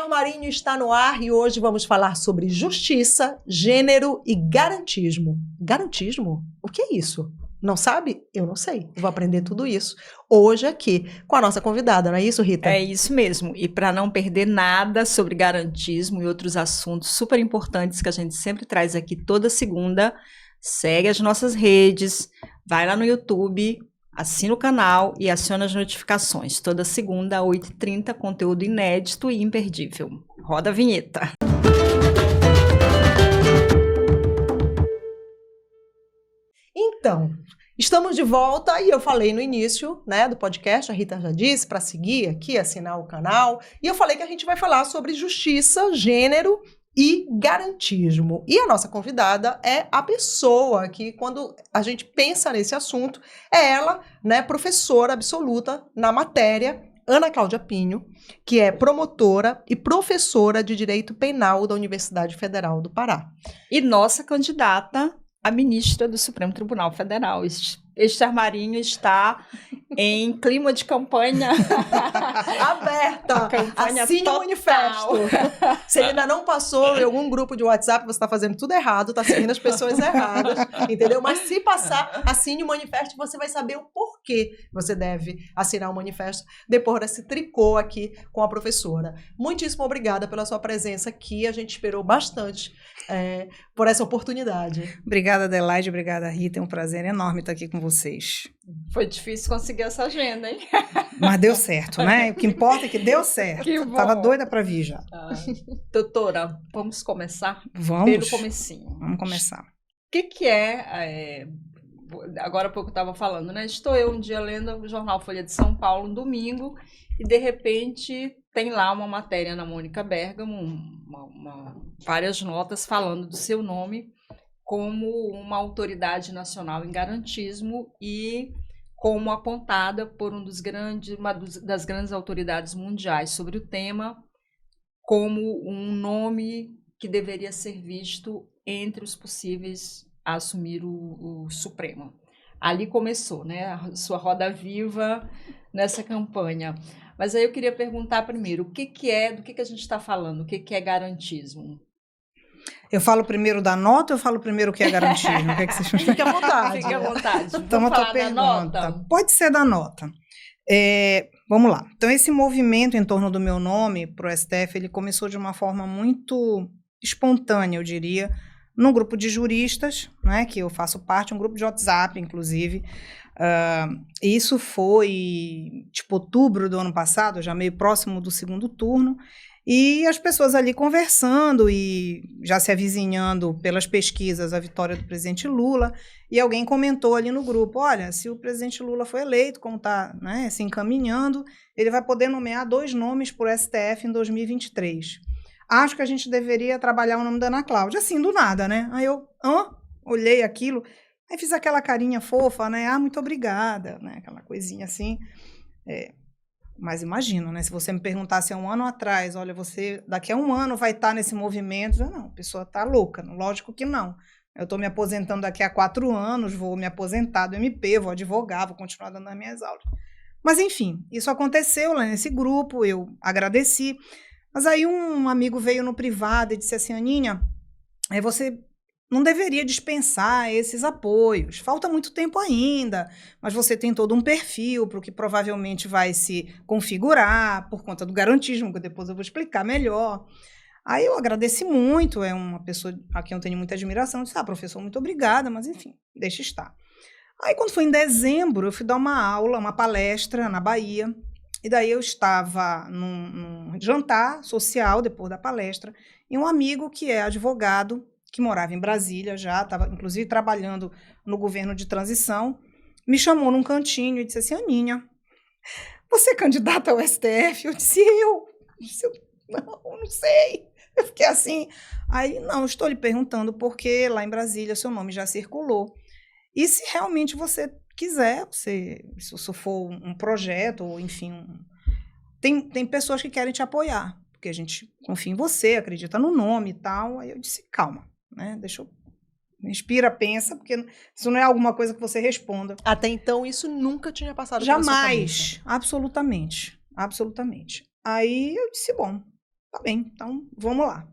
Richard Marinho está no ar e hoje vamos falar sobre justiça, gênero e garantismo. Garantismo? O que é isso? Não sabe? Eu não sei. Eu vou aprender tudo isso hoje aqui com a nossa convidada, não é isso, Rita? É isso mesmo. E para não perder nada sobre garantismo e outros assuntos super importantes que a gente sempre traz aqui toda segunda, segue as nossas redes, vai lá no YouTube, assina o canal e aciona as notificações. Toda segunda, 8h30, conteúdo inédito e imperdível. Roda a vinheta. Então, estamos de volta e eu falei no início, né, do podcast, a Rita já disse, para seguir aqui, assinar o canal, e eu falei que a gente vai falar sobre justiça, gênero e garantismo. E a nossa convidada é a pessoa que, quando a gente pensa nesse assunto, é ela, né, professora absoluta na matéria, Ana Cláudia Pinho, que é promotora e professora de Direito Penal da Universidade Federal do Pará. E nossa candidata a ministra do Supremo Tribunal Federal. Richard Marinho está em clima de campanha aberta. Campanha assine total. O manifesto. Se ele ainda não passou em algum grupo de WhatsApp, você está fazendo tudo errado, está seguindo as pessoas erradas, entendeu? Mas se passar, assine o manifesto e você vai saber o porquê você deve assinar o manifesto depois desse tricô aqui com a professora. Muitíssimo obrigada pela sua presença aqui. A gente esperou bastante por essa oportunidade. Obrigada, Adelaide. Obrigada, Rita. É um prazer enorme estar aqui com vocês. Foi difícil conseguir essa agenda, hein? Mas deu certo, né? O que importa é que deu certo. Que bom. Tava doida para vir já. Doutora, vamos começar? Vamos. Pelo comecinho. Vamos começar. O que é... Agora há pouco eu estava falando, né? Estou eu um dia lendo o jornal Folha de São Paulo, um domingo, e de repente tem lá uma matéria na Mônica Bergamo, várias notas falando do seu nome como uma autoridade nacional em garantismo e como apontada por uma das grandes autoridades mundiais sobre o tema como um nome que deveria ser visto entre os possíveis a assumir o Supremo. Ali começou, né, a sua roda viva nessa campanha. Mas aí eu queria perguntar primeiro, do que a gente está falando? O que é garantismo? Eu falo primeiro da nota ou eu falo primeiro o que é garantismo? O que é que vocês Fique à vontade. Fique à vontade. Então, Vamos a tua falar pergunta. da nota? Pode ser da nota. Vamos lá. Então, esse movimento em torno do meu nome para o STF, ele começou de uma forma muito espontânea, eu diria, num grupo de juristas, né, que eu faço parte, um grupo de WhatsApp, inclusive. Isso foi, tipo, outubro do ano passado, já meio próximo do segundo turno, e as pessoas ali conversando e já se avizinhando pelas pesquisas a vitória do presidente Lula, e alguém comentou ali no grupo, olha, se o presidente Lula foi eleito, como está, né, se encaminhando, ele vai poder nomear 2 nomes para o STF em 2023. Acho que a gente deveria trabalhar o nome da Ana Cláudia, assim, do nada, né? Aí eu olhei aquilo, aí fiz aquela carinha fofa, né? Muito obrigada, né? Aquela coisinha assim. Mas imagino, né? Se você me perguntasse há um ano atrás, olha, você daqui a um ano vai estar nesse movimento, não, a pessoa está louca, lógico que não. Eu estou me aposentando daqui a 4 anos, vou me aposentar do MP, vou advogar, vou continuar dando as minhas aulas. Mas, enfim, isso aconteceu lá nesse grupo, eu agradeci. Mas aí um amigo veio no privado e disse assim, Aninha, você não deveria dispensar esses apoios, falta muito tempo ainda, mas você tem todo um perfil para o que provavelmente vai se configurar por conta do garantismo, que depois eu vou explicar melhor. Aí eu agradeci muito, é uma pessoa a quem eu tenho muita admiração, eu disse, professor, muito obrigada, mas enfim, deixa estar. Aí quando foi em dezembro, eu fui dar uma aula, uma palestra na Bahia, e daí eu estava num jantar social, depois da palestra, e um amigo que é advogado, que morava em Brasília já, estava inclusive trabalhando no governo de transição, me chamou num cantinho e disse assim, Aninha, você é candidata ao STF? Eu disse, não sei. Eu fiquei assim, aí, não, estou lhe perguntando porque lá em Brasília seu nome já circulou. E se realmente você quiser, se isso for um projeto, ou enfim, tem pessoas que querem te apoiar, porque a gente confia em você, acredita no nome e tal. Aí eu disse, calma, né? Deixa eu... Inspira, pensa, porque isso não é alguma coisa que você responda. Até então, isso nunca tinha passado pela sua cabeça. Jamais, absolutamente. Aí eu disse, bom, Tá bem, então vamos lá.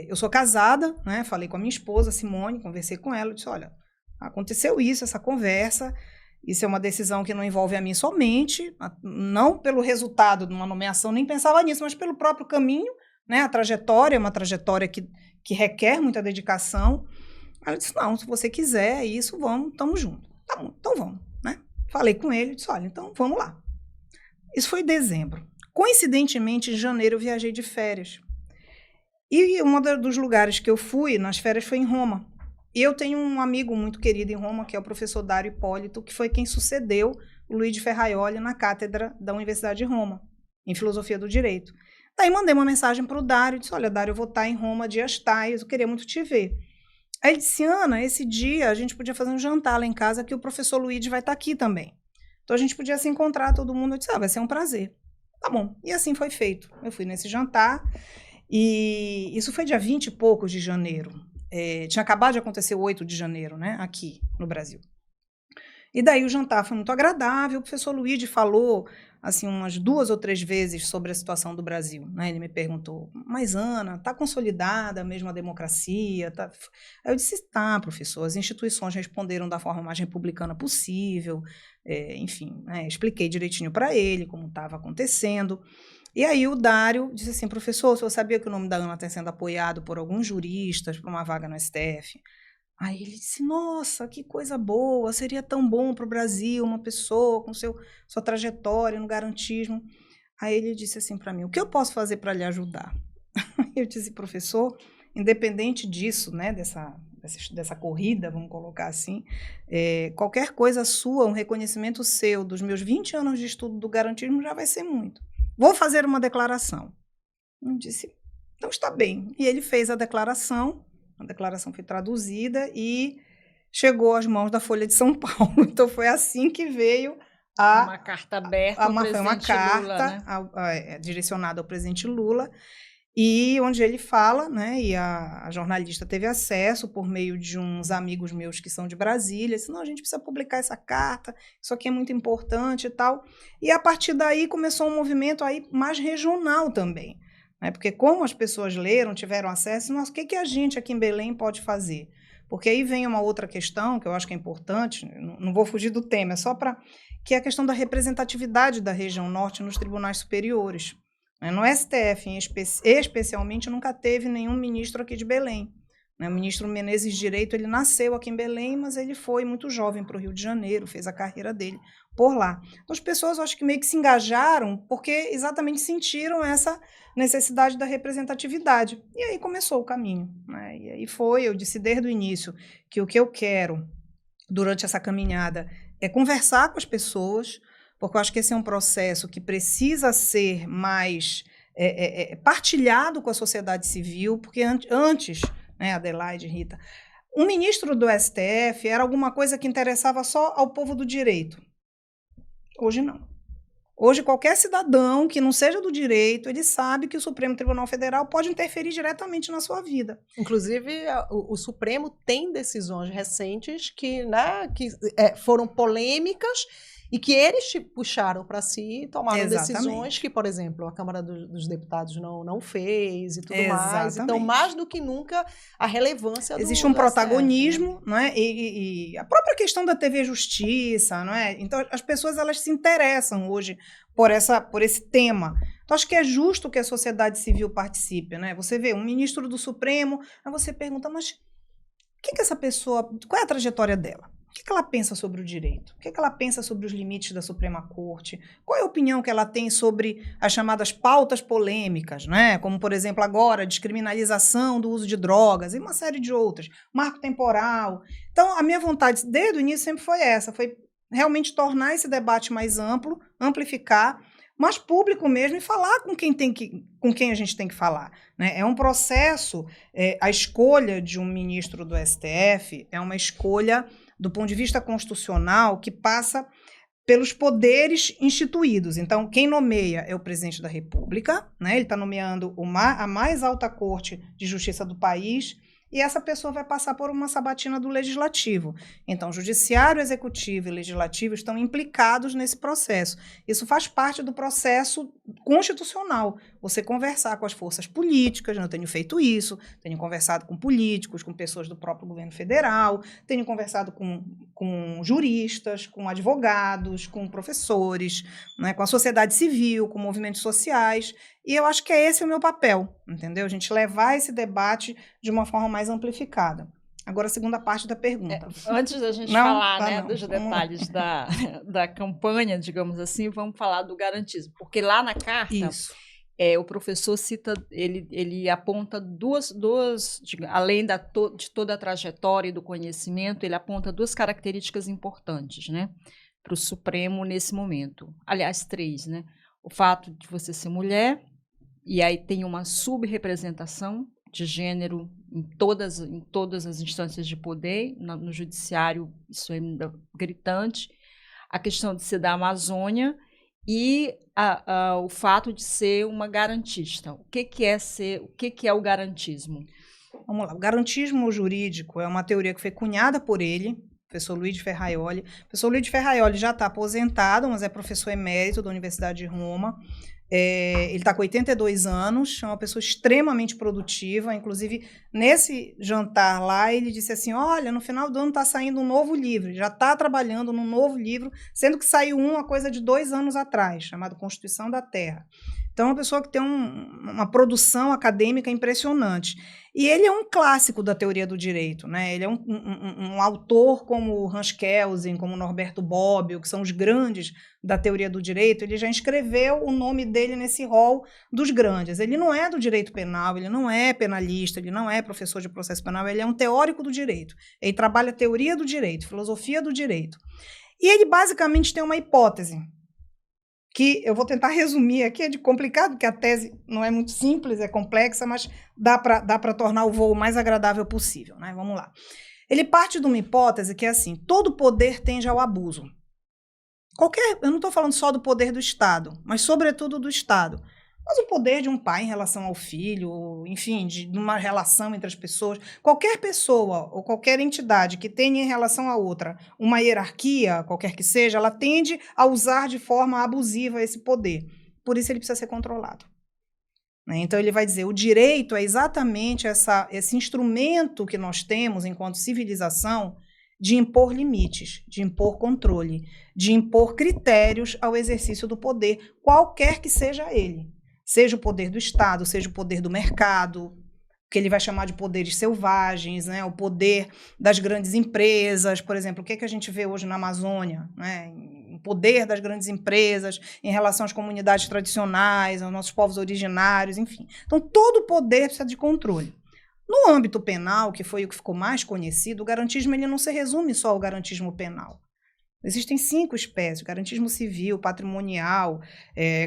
Eu sou casada, né? Falei com a minha esposa, Simone, conversei com ela, disse, olha, aconteceu isso, essa conversa, isso é uma decisão que não envolve a mim somente, não pelo resultado de uma nomeação, nem pensava nisso, mas pelo próprio caminho, né? A trajetória é uma trajetória que requer muita dedicação. Ela disse, não, se você quiser isso, vamos, estamos juntos. Tá bom, então vamos, né? Falei com ele, disse, olha, então vamos lá. Isso foi em dezembro. Coincidentemente, em janeiro eu viajei de férias. E um dos lugares que eu fui nas férias foi em Roma. E eu tenho um amigo muito querido em Roma, que é o professor Dário Hipólito, que foi quem sucedeu o Luigi Ferraioli na cátedra da Universidade de Roma, em Filosofia do Direito. Daí mandei uma mensagem para o Dário, disse, olha, Dário, eu vou estar em Roma dias tais, eu queria muito te ver. Aí ele disse, Ana, esse dia a gente podia fazer um jantar lá em casa, que o professor Luigi vai estar aqui também. Então a gente podia se encontrar, todo mundo. Eu disse, vai ser um prazer. Tá bom. E assim foi feito. Eu fui nesse jantar, e isso foi dia 20 e poucos de janeiro. Tinha acabado de acontecer o 8 de janeiro, né, aqui no Brasil. E daí o jantar foi muito agradável, o professor Luigi falou assim, umas 2 ou 3 vezes sobre a situação do Brasil, né? Ele me perguntou, mas Ana, está consolidada mesmo a democracia? Tá? Aí eu disse, tá, professor, as instituições responderam da forma mais republicana possível, enfim, né? Expliquei direitinho para ele como estava acontecendo. E aí o Dário disse assim, professor, o senhor sabia que o nome da Ana está sendo apoiado por alguns juristas para uma vaga no STF? Aí ele disse, nossa, que coisa boa, seria tão bom para o Brasil uma pessoa com sua trajetória no garantismo. Aí ele disse assim para mim, o que eu posso fazer para lhe ajudar? Eu disse, professor, independente disso, né, dessa corrida, vamos colocar assim, qualquer coisa sua, um reconhecimento seu dos meus 20 anos de estudo do garantismo já vai ser muito. Vou fazer uma declaração. Eu disse, então está bem. E ele fez a declaração foi traduzida e chegou às mãos da Folha de São Paulo. Então foi assim que veio uma carta aberta ao foi uma carta Lula, né? Direcionada ao presidente Lula, e onde ele fala, né, e a jornalista teve acesso por meio de uns amigos meus que são de Brasília, disse, não, a gente precisa publicar essa carta, isso aqui é muito importante e tal. E a partir daí começou um movimento aí mais regional também, né, porque como as pessoas leram, tiveram acesso, nossa, o que a gente aqui em Belém pode fazer? Porque aí vem uma outra questão que eu acho que é importante, não vou fugir do tema, é só para que é a questão da representatividade da região norte nos tribunais superiores. No STF, especialmente, nunca teve nenhum ministro aqui de Belém. O ministro Menezes Direito, ele nasceu aqui em Belém, mas ele foi muito jovem para o Rio de Janeiro, fez a carreira dele por lá. Então, as pessoas, eu acho que meio que se engajaram porque exatamente sentiram essa necessidade da representatividade. E aí começou o caminho, né? E aí eu disse desde o início que o que eu quero durante essa caminhada é conversar com as pessoas, porque eu acho que esse é um processo que precisa ser mais partilhado com a sociedade civil, porque antes, né, Adelaide, Rita, um ministro do STF era alguma coisa que interessava só ao povo do direito. Hoje não. Hoje qualquer cidadão que não seja do direito, ele sabe que o Supremo Tribunal Federal pode interferir diretamente na sua vida. Inclusive, o Supremo tem decisões recentes que foram polêmicas e que eles puxaram para si e tomaram decisões que, por exemplo, a Câmara dos Deputados não fez e tudo mais. Então, mais do que nunca, a relevância existe um protagonismo, STF, né? E a própria questão da TV Justiça, não é? Então, as pessoas elas se interessam hoje por esse tema. Então, acho que é justo que a sociedade civil participe, né? Você vê um ministro do Supremo, aí você pergunta, mas que essa pessoa, qual é a trajetória dela? O que ela pensa sobre o direito? O que ela pensa sobre os limites da Suprema Corte? Qual é a opinião que ela tem sobre as chamadas pautas polêmicas, né? Como, por exemplo, agora, a descriminalização do uso de drogas e uma série de outras, marco temporal. Então, a minha vontade, desde o início, sempre foi essa, foi realmente tornar esse debate mais amplo, amplificar, mais público mesmo, e falar com quem a gente tem que falar, né? É um processo, a escolha de um ministro do STF é uma escolha do ponto de vista constitucional, que passa pelos poderes instituídos. Então, quem nomeia é o presidente da República, né? Ele está nomeando a mais alta corte de justiça do país, e essa pessoa vai passar por uma sabatina do Legislativo. Então, o Judiciário, Executivo e Legislativo estão implicados nesse processo. Isso faz parte do processo constitucional. você conversar com as forças políticas, eu tenho feito isso, tenho conversado com políticos, com pessoas do próprio governo federal, tenho conversado com juristas, com advogados, com professores, né, com a sociedade civil, com movimentos sociais, e eu acho que esse é o meu papel, entendeu? A gente levar esse debate de uma forma mais amplificada. Agora, a segunda parte da pergunta. Antes da gente falar, né, dos detalhes da campanha, digamos assim, vamos falar do garantismo. Porque lá na carta, o professor cita, ele aponta duas além de toda a trajetória e do conhecimento, ele aponta duas características importantes, né, para o Supremo nesse momento. Aliás, 3, né? O fato de você ser mulher, e aí tem uma subrepresentação de gênero em todas as instâncias de poder, no judiciário isso é gritante, a questão de ser da Amazônia e o fato de ser uma garantista. O que é o garantismo? Vamos lá, o garantismo jurídico é uma teoria que foi cunhada por ele, professor Luiz de Ferraioli. O professor Luiz de Ferraioli já está aposentado, mas é professor emérito da Universidade de Roma. Ele está com 82 anos, é uma pessoa extremamente produtiva, inclusive nesse jantar lá ele disse assim, olha, no final do ano está saindo um novo livro, já está trabalhando num novo livro, sendo que saiu uma coisa de 2 anos atrás, chamado Constituição da Terra. Então, é uma pessoa que tem uma produção acadêmica impressionante. E ele é um clássico da teoria do direito, né? Ele é um autor como Hans Kelsen, como Norberto Bobbio, que são os grandes da teoria do direito. Ele já escreveu o nome dele nesse rol dos grandes. Ele não é do direito penal, ele não é penalista, ele não é professor de processo penal, ele é um teórico do direito. Ele trabalha teoria do direito, filosofia do direito. E ele basicamente tem uma hipótese, que eu vou tentar resumir aqui, é de complicado, porque a tese não é muito simples, é complexa, mas dá para tornar o voo mais agradável possível, né? Vamos lá. Ele parte de uma hipótese que é assim, todo poder tende ao abuso. Eu não estou falando só do poder do Estado, mas sobretudo do Estado. Mas o poder de um pai em relação ao filho, enfim, de uma relação entre as pessoas, qualquer pessoa ou qualquer entidade que tenha em relação a outra uma hierarquia, qualquer que seja, ela tende a usar de forma abusiva esse poder. Por isso ele precisa ser controlado. Então ele vai dizer, o direito é exatamente esse instrumento que nós temos enquanto civilização de impor limites, de impor controle, de impor critérios ao exercício do poder, qualquer que seja ele. Seja o poder do Estado, seja o poder do mercado, que ele vai chamar de poderes selvagens, né? O poder das grandes empresas, por exemplo, o que a gente vê hoje na Amazônia, né? O poder das grandes empresas em relação às comunidades tradicionais, aos nossos povos originários, enfim. Então, todo poder precisa de controle. No âmbito penal, que foi o que ficou mais conhecido, o garantismo ele não se resume só ao garantismo penal. Existem 5 espécies, garantismo civil, patrimonial,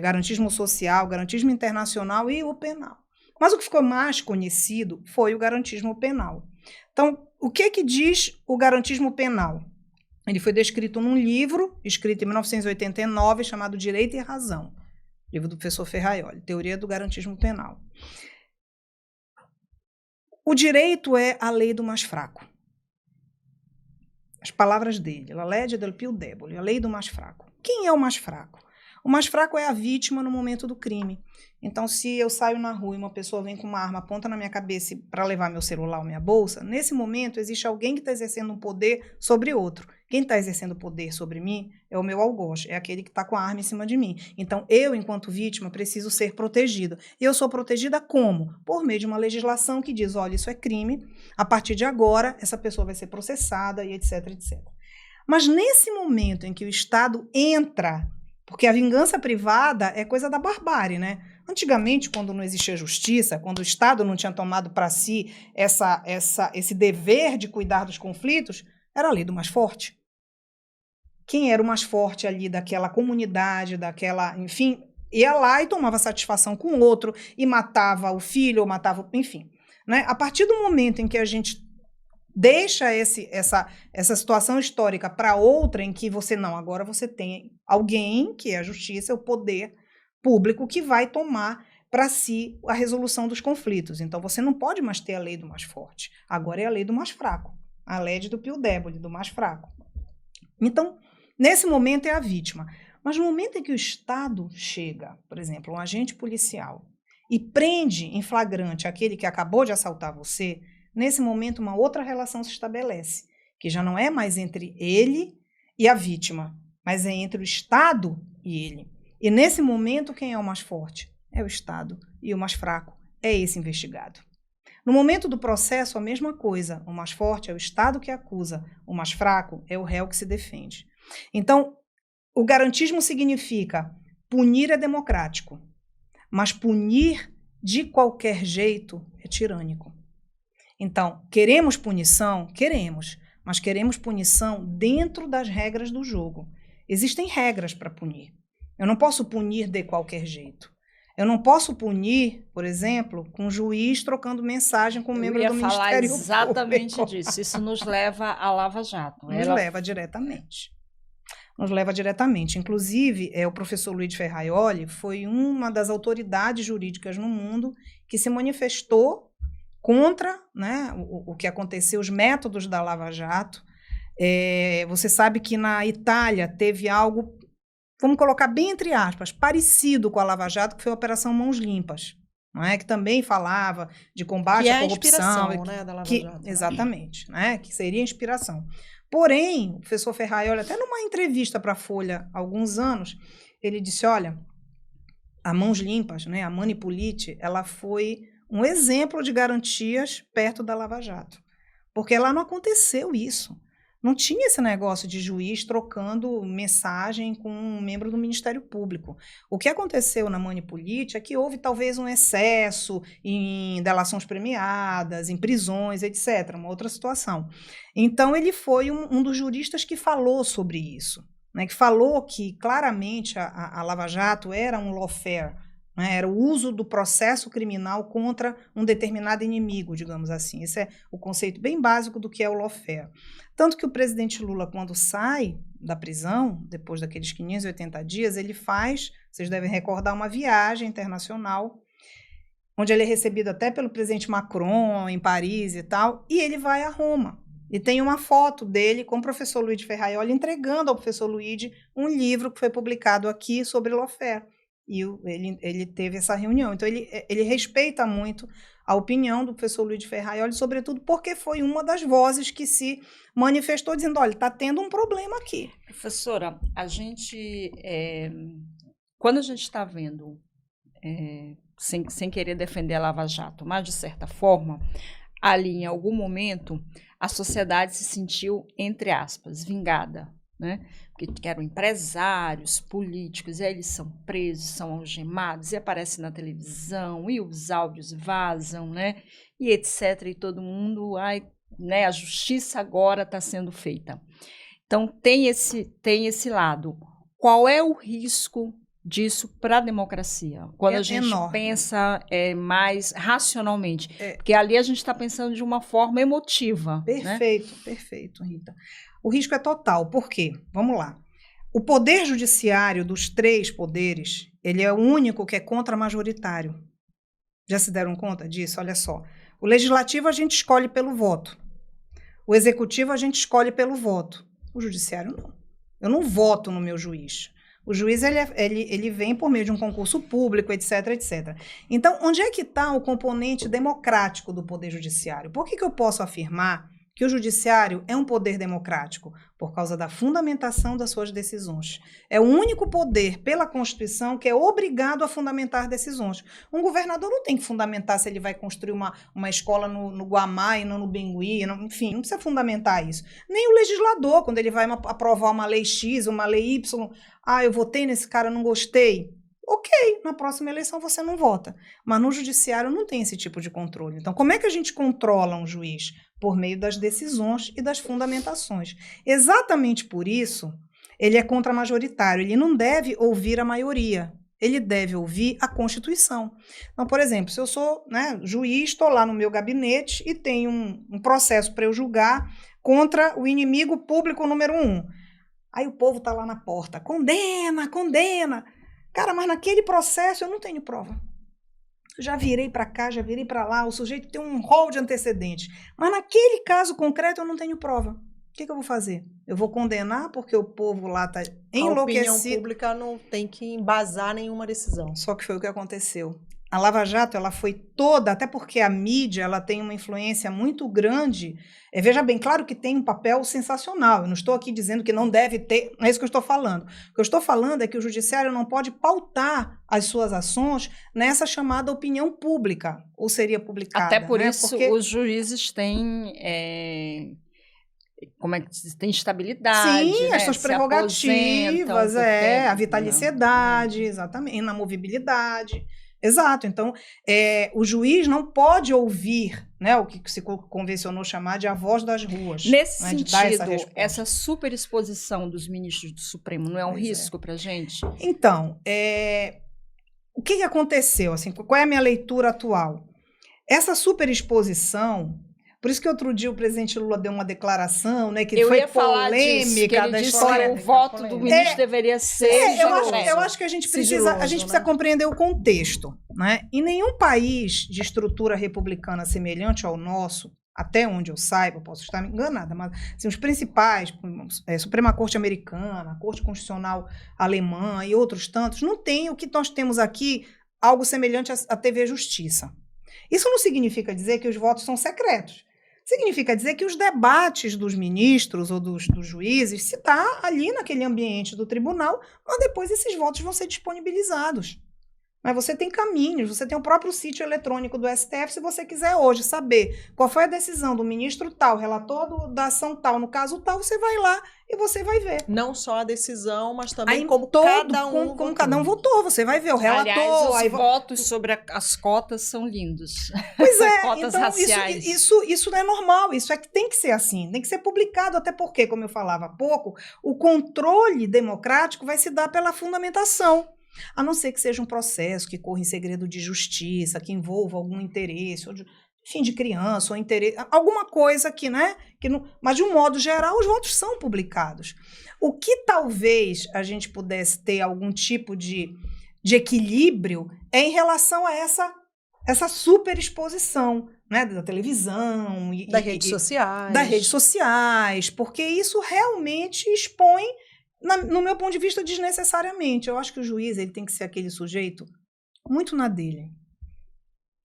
garantismo social, garantismo internacional e o penal. Mas o que ficou mais conhecido foi o garantismo penal. Então, o que diz o garantismo penal? Ele foi descrito num livro, escrito em 1989, chamado Direito e Razão, livro do professor Ferraioli, Teoria do Garantismo Penal. O direito é a lei do mais fraco. As palavras dele, la legge del più debole, a lei do mais fraco. Quem é o mais fraco? O mais fraco é a vítima no momento do crime. Então, se eu saio na rua e uma pessoa vem com uma arma, aponta na minha cabeça para levar meu celular ou minha bolsa, nesse momento existe alguém que está exercendo um poder sobre outro. Quem está exercendo poder sobre mim é o meu algoz, é aquele que está com a arma em cima de mim. Então, eu, enquanto vítima, preciso ser protegida. E eu sou protegida como? Por meio de uma legislação que diz, olha, isso é crime, a partir de agora, essa pessoa vai ser processada e etc, etc. Mas nesse momento em que o Estado entra, porque a vingança privada é coisa da barbárie, né? Antigamente, quando não existia justiça, quando o Estado não tinha tomado para si esse dever de cuidar dos conflitos, era a lei do mais forte. Quem era o mais forte ali daquela comunidade, enfim, ia lá e tomava satisfação com o outro, e matava o filho, ou matava, enfim. Né? A partir do momento em que a gente deixa essa situação histórica para outra, em que agora você tem alguém, que é a justiça, o poder público, que vai tomar para si a resolução dos conflitos. Então, você não pode mais ter a lei do mais forte. Agora é a lei do mais fraco. A lei do più debole, do mais fraco. Então, nesse momento é a vítima. Mas no momento em que o Estado chega, por exemplo, um agente policial, e prende em flagrante aquele que acabou de assaltar você, nesse momento uma outra relação se estabelece, que já não é mais entre ele e a vítima, mas é entre o Estado e ele. E nesse momento, quem é o mais forte? É o Estado. E o mais fraco é esse investigado. No momento do processo, a mesma coisa. O mais forte é o Estado que acusa, o mais fraco é o réu que se defende. Então, o garantismo significa punir é democrático, mas punir de qualquer jeito é tirânico. Então, queremos punição? Queremos, mas queremos punição dentro das regras do jogo. Existem regras para punir. Eu não posso punir de qualquer jeito. Eu não posso punir, por exemplo, com um juiz trocando mensagem com um membro do Ministério Público. Eu ia falar exatamente disso. Isso nos leva à Lava Jato. Nos leva diretamente. Nos leva diretamente. Inclusive, o professor Luigi Ferraioli foi uma das autoridades jurídicas no mundo que se manifestou contra, né, o que aconteceu, os métodos da Lava Jato. Você sabe que na Itália teve algo, vamos colocar bem entre aspas, parecido com a Lava Jato, que foi a Operação Mãos Limpas, não é? Que também falava de combate à corrupção. Que é a inspiração, né, da Lava Jato. Exatamente, né? Que seria a inspiração. Porém, o professor Ferraioli, até numa entrevista para a Folha há alguns anos, ele disse, olha, a Mãos Limpas, né, a Mani Pulite, ela foi um exemplo de garantias perto da Lava Jato. Porque lá não aconteceu isso. Não tinha esse negócio de juiz trocando mensagem com um membro do Ministério Público. O que aconteceu na Mani Pulite é que houve talvez um excesso em delações premiadas, em prisões, etc., uma outra situação. Então, ele foi um dos juristas que falou sobre isso, né, que falou que claramente a Lava Jato era um lawfare, né, era o uso do processo criminal contra um determinado inimigo, digamos assim. Esse é o conceito bem básico do que é o lawfare. Tanto que o presidente Lula, quando sai da prisão, depois daqueles 580 dias, ele faz, vocês devem recordar, uma viagem internacional, onde ele é recebido até pelo presidente Macron, em Paris e tal, e ele vai a Roma. E tem uma foto dele com o professor Luigi Ferraioli entregando ao professor Luigi um livro que foi publicado aqui sobre lawfare. E ele teve essa reunião. Então, ele respeita muito a opinião do professor Luigi Ferraioli, sobretudo porque foi uma das vozes que se manifestou dizendo, olha, está tendo um problema aqui. Professora, a gente, quando a gente está vendo, sem querer defender a Lava Jato, mas de certa forma, ali em algum momento, a sociedade se sentiu, entre aspas, vingada, né? Porque eram empresários, políticos, e aí eles são presos, são algemados, e aparecem na televisão, e os áudios vazam, né? E etc. E todo mundo, né? A justiça agora está sendo feita. Então, tem esse lado. Qual é o risco disso para a democracia? Quando a gente pensa mais racionalmente. Porque ali a gente está pensando de uma forma emotiva. Perfeito, né? Perfeito, Rita. O risco é total. Por quê? Vamos lá. O poder judiciário dos 3 poderes, ele é o único que é contra-majoritário. Já se deram conta disso? Olha só. O legislativo a gente escolhe pelo voto. O executivo a gente escolhe pelo voto. O judiciário não. Eu não voto no meu juiz. O juiz ele vem por meio de um concurso público, etc, etc. Então, onde é que está o componente democrático do poder judiciário? Por que eu posso afirmar que o judiciário é um poder democrático? Por causa da fundamentação das suas decisões. É o único poder, pela Constituição, que é obrigado a fundamentar decisões. Um governador não tem que fundamentar se ele vai construir uma escola no Guamá e não no Bengui, enfim, não precisa fundamentar isso. Nem o legislador, quando ele vai aprovar uma lei X, uma lei Y, eu votei nesse cara, não gostei. Ok, na próxima eleição você não vota. Mas no judiciário não tem esse tipo de controle. Então, como é que a gente controla um juiz? Por meio das decisões e das fundamentações. Exatamente por isso, ele é contra-majoritário. Ele não deve ouvir a maioria. Ele deve ouvir a Constituição. Então, por exemplo, se eu sou, né, juiz, estou lá no meu gabinete e tenho um processo para eu julgar contra o inimigo público número 1. Aí o povo está lá na porta. Condena, condena. Cara, mas naquele processo eu não tenho prova. Já virei para cá, já virei para lá, o sujeito tem um rol de antecedentes. Mas naquele caso concreto eu não tenho prova. O que eu vou fazer? Eu vou condenar porque o povo lá está enlouquecido. A opinião pública não tem que embasar nenhuma decisão. Só que foi o que aconteceu. A Lava Jato, ela foi toda, até porque a mídia, ela tem uma influência muito grande. Veja bem, claro que tem um papel sensacional. Eu não estou aqui dizendo que não deve ter, não é isso que eu estou falando. O que eu estou falando é que o judiciário não pode pautar as suas ações nessa chamada opinião pública, ou seria publicada. Até por né? isso Porque os juízes têm... como é que diz? Tem estabilidade, sim, né? as suas Se aposentam prerrogativas, porque, a vitaliciedade, exatamente, inamovibilidade. Exato. Então, o juiz não pode ouvir, né, o que se convencionou chamar de a voz das ruas. nesse né, de dar sentido, essa essa superexposição dos ministros do Supremo não é um Pois é. risco para a gente? Então, o que aconteceu? Assim, qual é a minha leitura atual? Essa superexposição, por isso que outro dia o presidente Lula deu uma declaração, né, que Eu foi ia falar disso, que polêmica ele da disse história. que o voto do ministro deveria ser eu acho que a gente precisa compreender o contexto. Né? Em nenhum país de estrutura republicana semelhante ao nosso, até onde eu saiba, posso estar enganada, mas assim, os principais, Suprema Corte Americana, Corte Constitucional Alemã e outros tantos, não tem o que nós temos aqui, algo semelhante à TV Justiça. Isso não significa dizer que os votos são secretos. Significa dizer que os debates dos ministros ou dos juízes se está ali naquele ambiente do tribunal, mas depois esses votos vão ser disponibilizados. Mas você tem caminhos, você tem o próprio sítio eletrônico do STF, se você quiser hoje saber qual foi a decisão do ministro tal, relator da ação tal, no caso tal, você vai lá e você vai ver. Não só a decisão, mas também Aí, como cada um votou, você vai ver o relator. Aliás, os votos sobre as cotas são lindos. Pois é, cotas então raciais. isso não é normal, isso é que tem que ser assim, tem que ser publicado, até porque, como eu falava há pouco, o controle democrático vai se dar pela fundamentação. A não ser que seja um processo que corra em segredo de justiça, que envolva algum interesse, enfim, de criança, ou interesse, alguma coisa que, né? Mas, de um modo geral, os votos são publicados. O que talvez a gente pudesse ter algum tipo de equilíbrio é em relação a essa superexposição, né, da televisão das redes sociais. Das redes sociais, porque isso realmente expõe, no meu ponto de vista, desnecessariamente. Eu acho que o juiz ele tem que ser aquele sujeito muito na dele.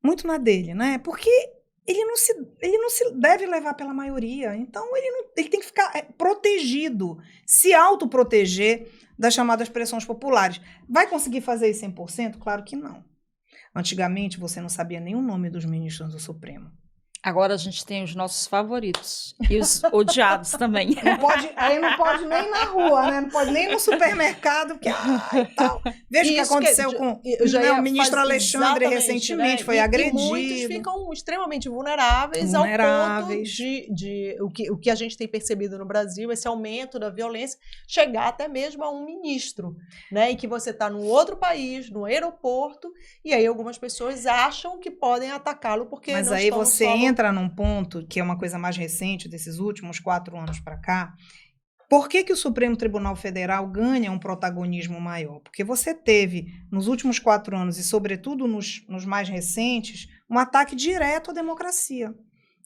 Muito na dele, né? Porque ele não se deve levar pela maioria. Então, ele tem que ficar protegido, se autoproteger das chamadas pressões populares. Vai conseguir fazer isso 100%? Claro que não. Antigamente, você não sabia nem o nome dos ministros do Supremo. Agora a gente tem os nossos favoritos e os odiados também. Aí não pode nem na rua, né? Não pode nem no supermercado, porque tal. Veja o que aconteceu com o ministro Alexandre recentemente, né? Foi agredido. E muitos ficam extremamente vulneráveis ao ponto de o que a gente tem percebido no Brasil, esse aumento da violência, chegar até mesmo a um ministro, né? Em que você está num outro país, no aeroporto, e aí algumas pessoas acham que podem atacá-lo porque Mas não aí estão você no solo. Entra num ponto que é uma coisa mais recente, desses últimos 4 anos para cá. Por que o Supremo Tribunal Federal ganha um protagonismo maior? Porque você teve, nos últimos 4 anos, e sobretudo nos mais recentes, um ataque direto à democracia,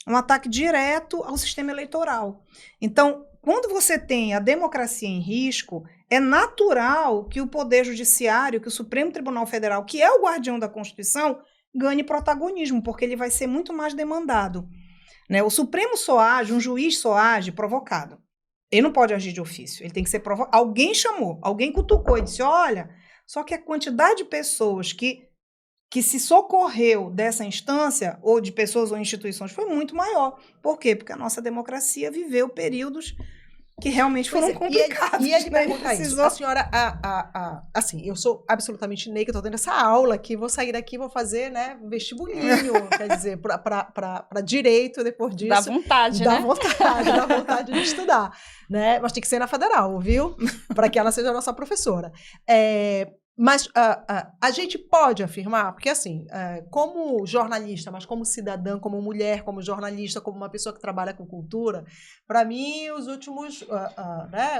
um ataque direto ao sistema eleitoral. Então, quando você tem a democracia em risco, é natural que o Poder Judiciário, que o Supremo Tribunal Federal, que é o guardião da Constituição, ganhe protagonismo, porque ele vai ser muito mais demandado. Né? O Supremo só age, um juiz só age provocado. Ele não pode agir de ofício, ele tem que ser provocado. Alguém chamou, alguém cutucou e disse, olha, só que a quantidade de pessoas que se socorreu dessa instância, ou de pessoas ou instituições, foi muito maior. Por quê? Porque a nossa democracia viveu períodos que realmente foram complicados. E ele pergunta isso. A senhora, assim, eu sou absolutamente leiga, estou tendo essa aula aqui, vou sair daqui, vou fazer, né, vestibulinho, quer dizer, para direito, depois disso. Dá vontade, dá vontade de estudar, né? Mas tem que ser na federal, viu? Para que ela seja a nossa professora. Mas a gente pode afirmar, porque assim, como jornalista, mas como cidadã, como mulher, como jornalista, como uma pessoa que trabalha com cultura, para mim os últimos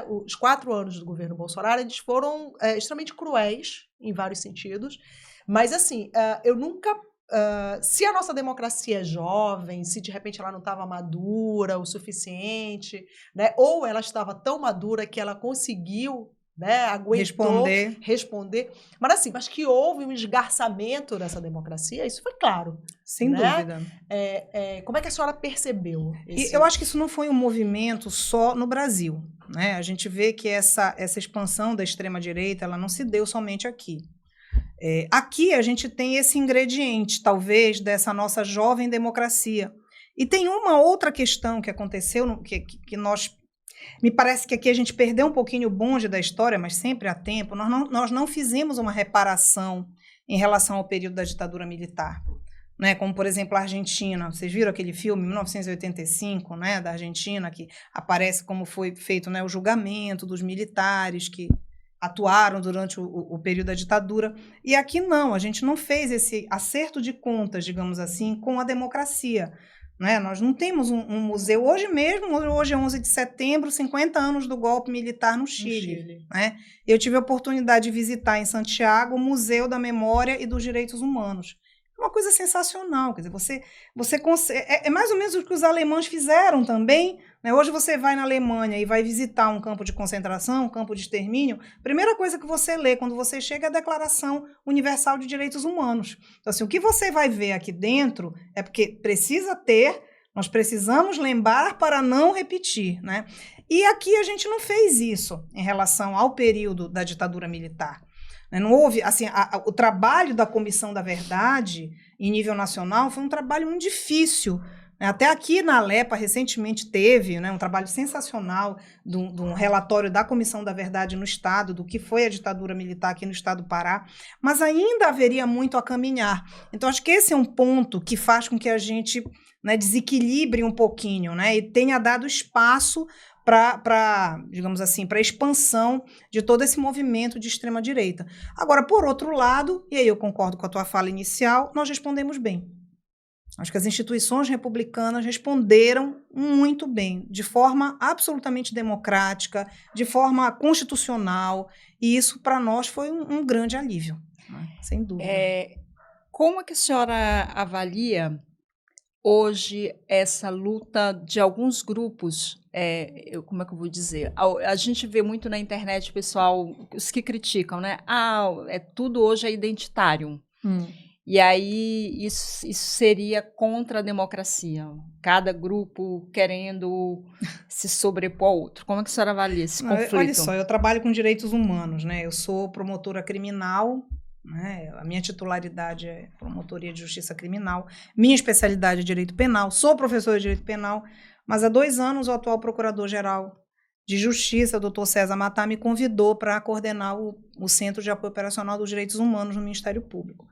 os 4 anos do governo Bolsonaro, eles foram extremamente cruéis, em vários sentidos, mas assim, eu nunca... se a nossa democracia é jovem, se de repente ela não estava madura o suficiente, né, ou ela estava tão madura que ela conseguiu né? Aguentou responder. mas que houve um esgarçamento dessa democracia, isso foi claro. Sem né? dúvida. Como é que a senhora percebeu? E eu acho que isso não foi um movimento só no Brasil, né? A gente vê que essa expansão da extrema-direita, ela não se deu somente aqui. Aqui a gente tem esse ingrediente, talvez, dessa nossa jovem democracia. E tem uma outra questão que aconteceu, que nós... Me parece que aqui a gente perdeu um pouquinho o bonde da história, mas sempre há tempo. Nós não fizemos uma reparação em relação ao período da ditadura militar. Né? Como, por exemplo, a Argentina. Vocês viram aquele filme, 1985, né, da Argentina, que aparece como foi feito, né, o julgamento dos militares que atuaram durante o período da ditadura. E aqui não, a gente não fez esse acerto de contas, digamos assim, com a democracia. Né? Nós não temos um museu. Hoje é 11 de setembro, 50 anos do golpe militar no Chile. Né? Eu tive a oportunidade de visitar em Santiago o Museu da Memória e dos Direitos Humanos. Uma coisa sensacional, quer dizer, você consegue, é mais ou menos o que os alemães fizeram também, né? Hoje você vai na Alemanha e vai visitar um campo de concentração, um campo de extermínio, a primeira coisa que você lê quando você chega é a Declaração Universal de Direitos Humanos. Então, assim, o que você vai ver aqui dentro é porque nós precisamos lembrar para não repetir, né? E aqui a gente não fez isso em relação ao período da ditadura militar. Não houve, assim, o trabalho da Comissão da Verdade, em nível nacional, foi um trabalho muito difícil. Até aqui na Alepa, recentemente teve, né, um trabalho sensacional de um relatório da Comissão da Verdade no Estado, do que foi a ditadura militar aqui no Estado do Pará, mas ainda haveria muito a caminhar. Então, acho que esse é um ponto que faz com que a gente, né, desequilibre um pouquinho, né, e tenha dado espaço para, digamos assim, para a expansão de todo esse movimento de extrema-direita. Agora, por outro lado, e aí eu concordo com a tua fala inicial, nós respondemos bem. Acho que as instituições republicanas responderam muito bem, de forma absolutamente democrática, de forma constitucional, e isso, para nós, foi um grande alívio, né? Sem dúvida. Como é que a senhora avalia hoje essa luta de alguns grupos? Como é que eu vou dizer? A gente vê muito na internet, pessoal, os que criticam, né? Tudo hoje é identitário. E aí isso seria contra a democracia. Cada grupo querendo se sobrepor ao outro. Como é que a senhora avalia esse conflito? Olha só, eu trabalho com direitos humanos, né? Eu sou promotora criminal, né? A minha titularidade é promotoria de justiça criminal. Minha especialidade é direito penal. Sou professora de direito penal. Mas há 2 anos o atual procurador-geral de Justiça, o doutor César Matar, me convidou para coordenar o Centro de Apoio Operacional dos Direitos Humanos no Ministério Público.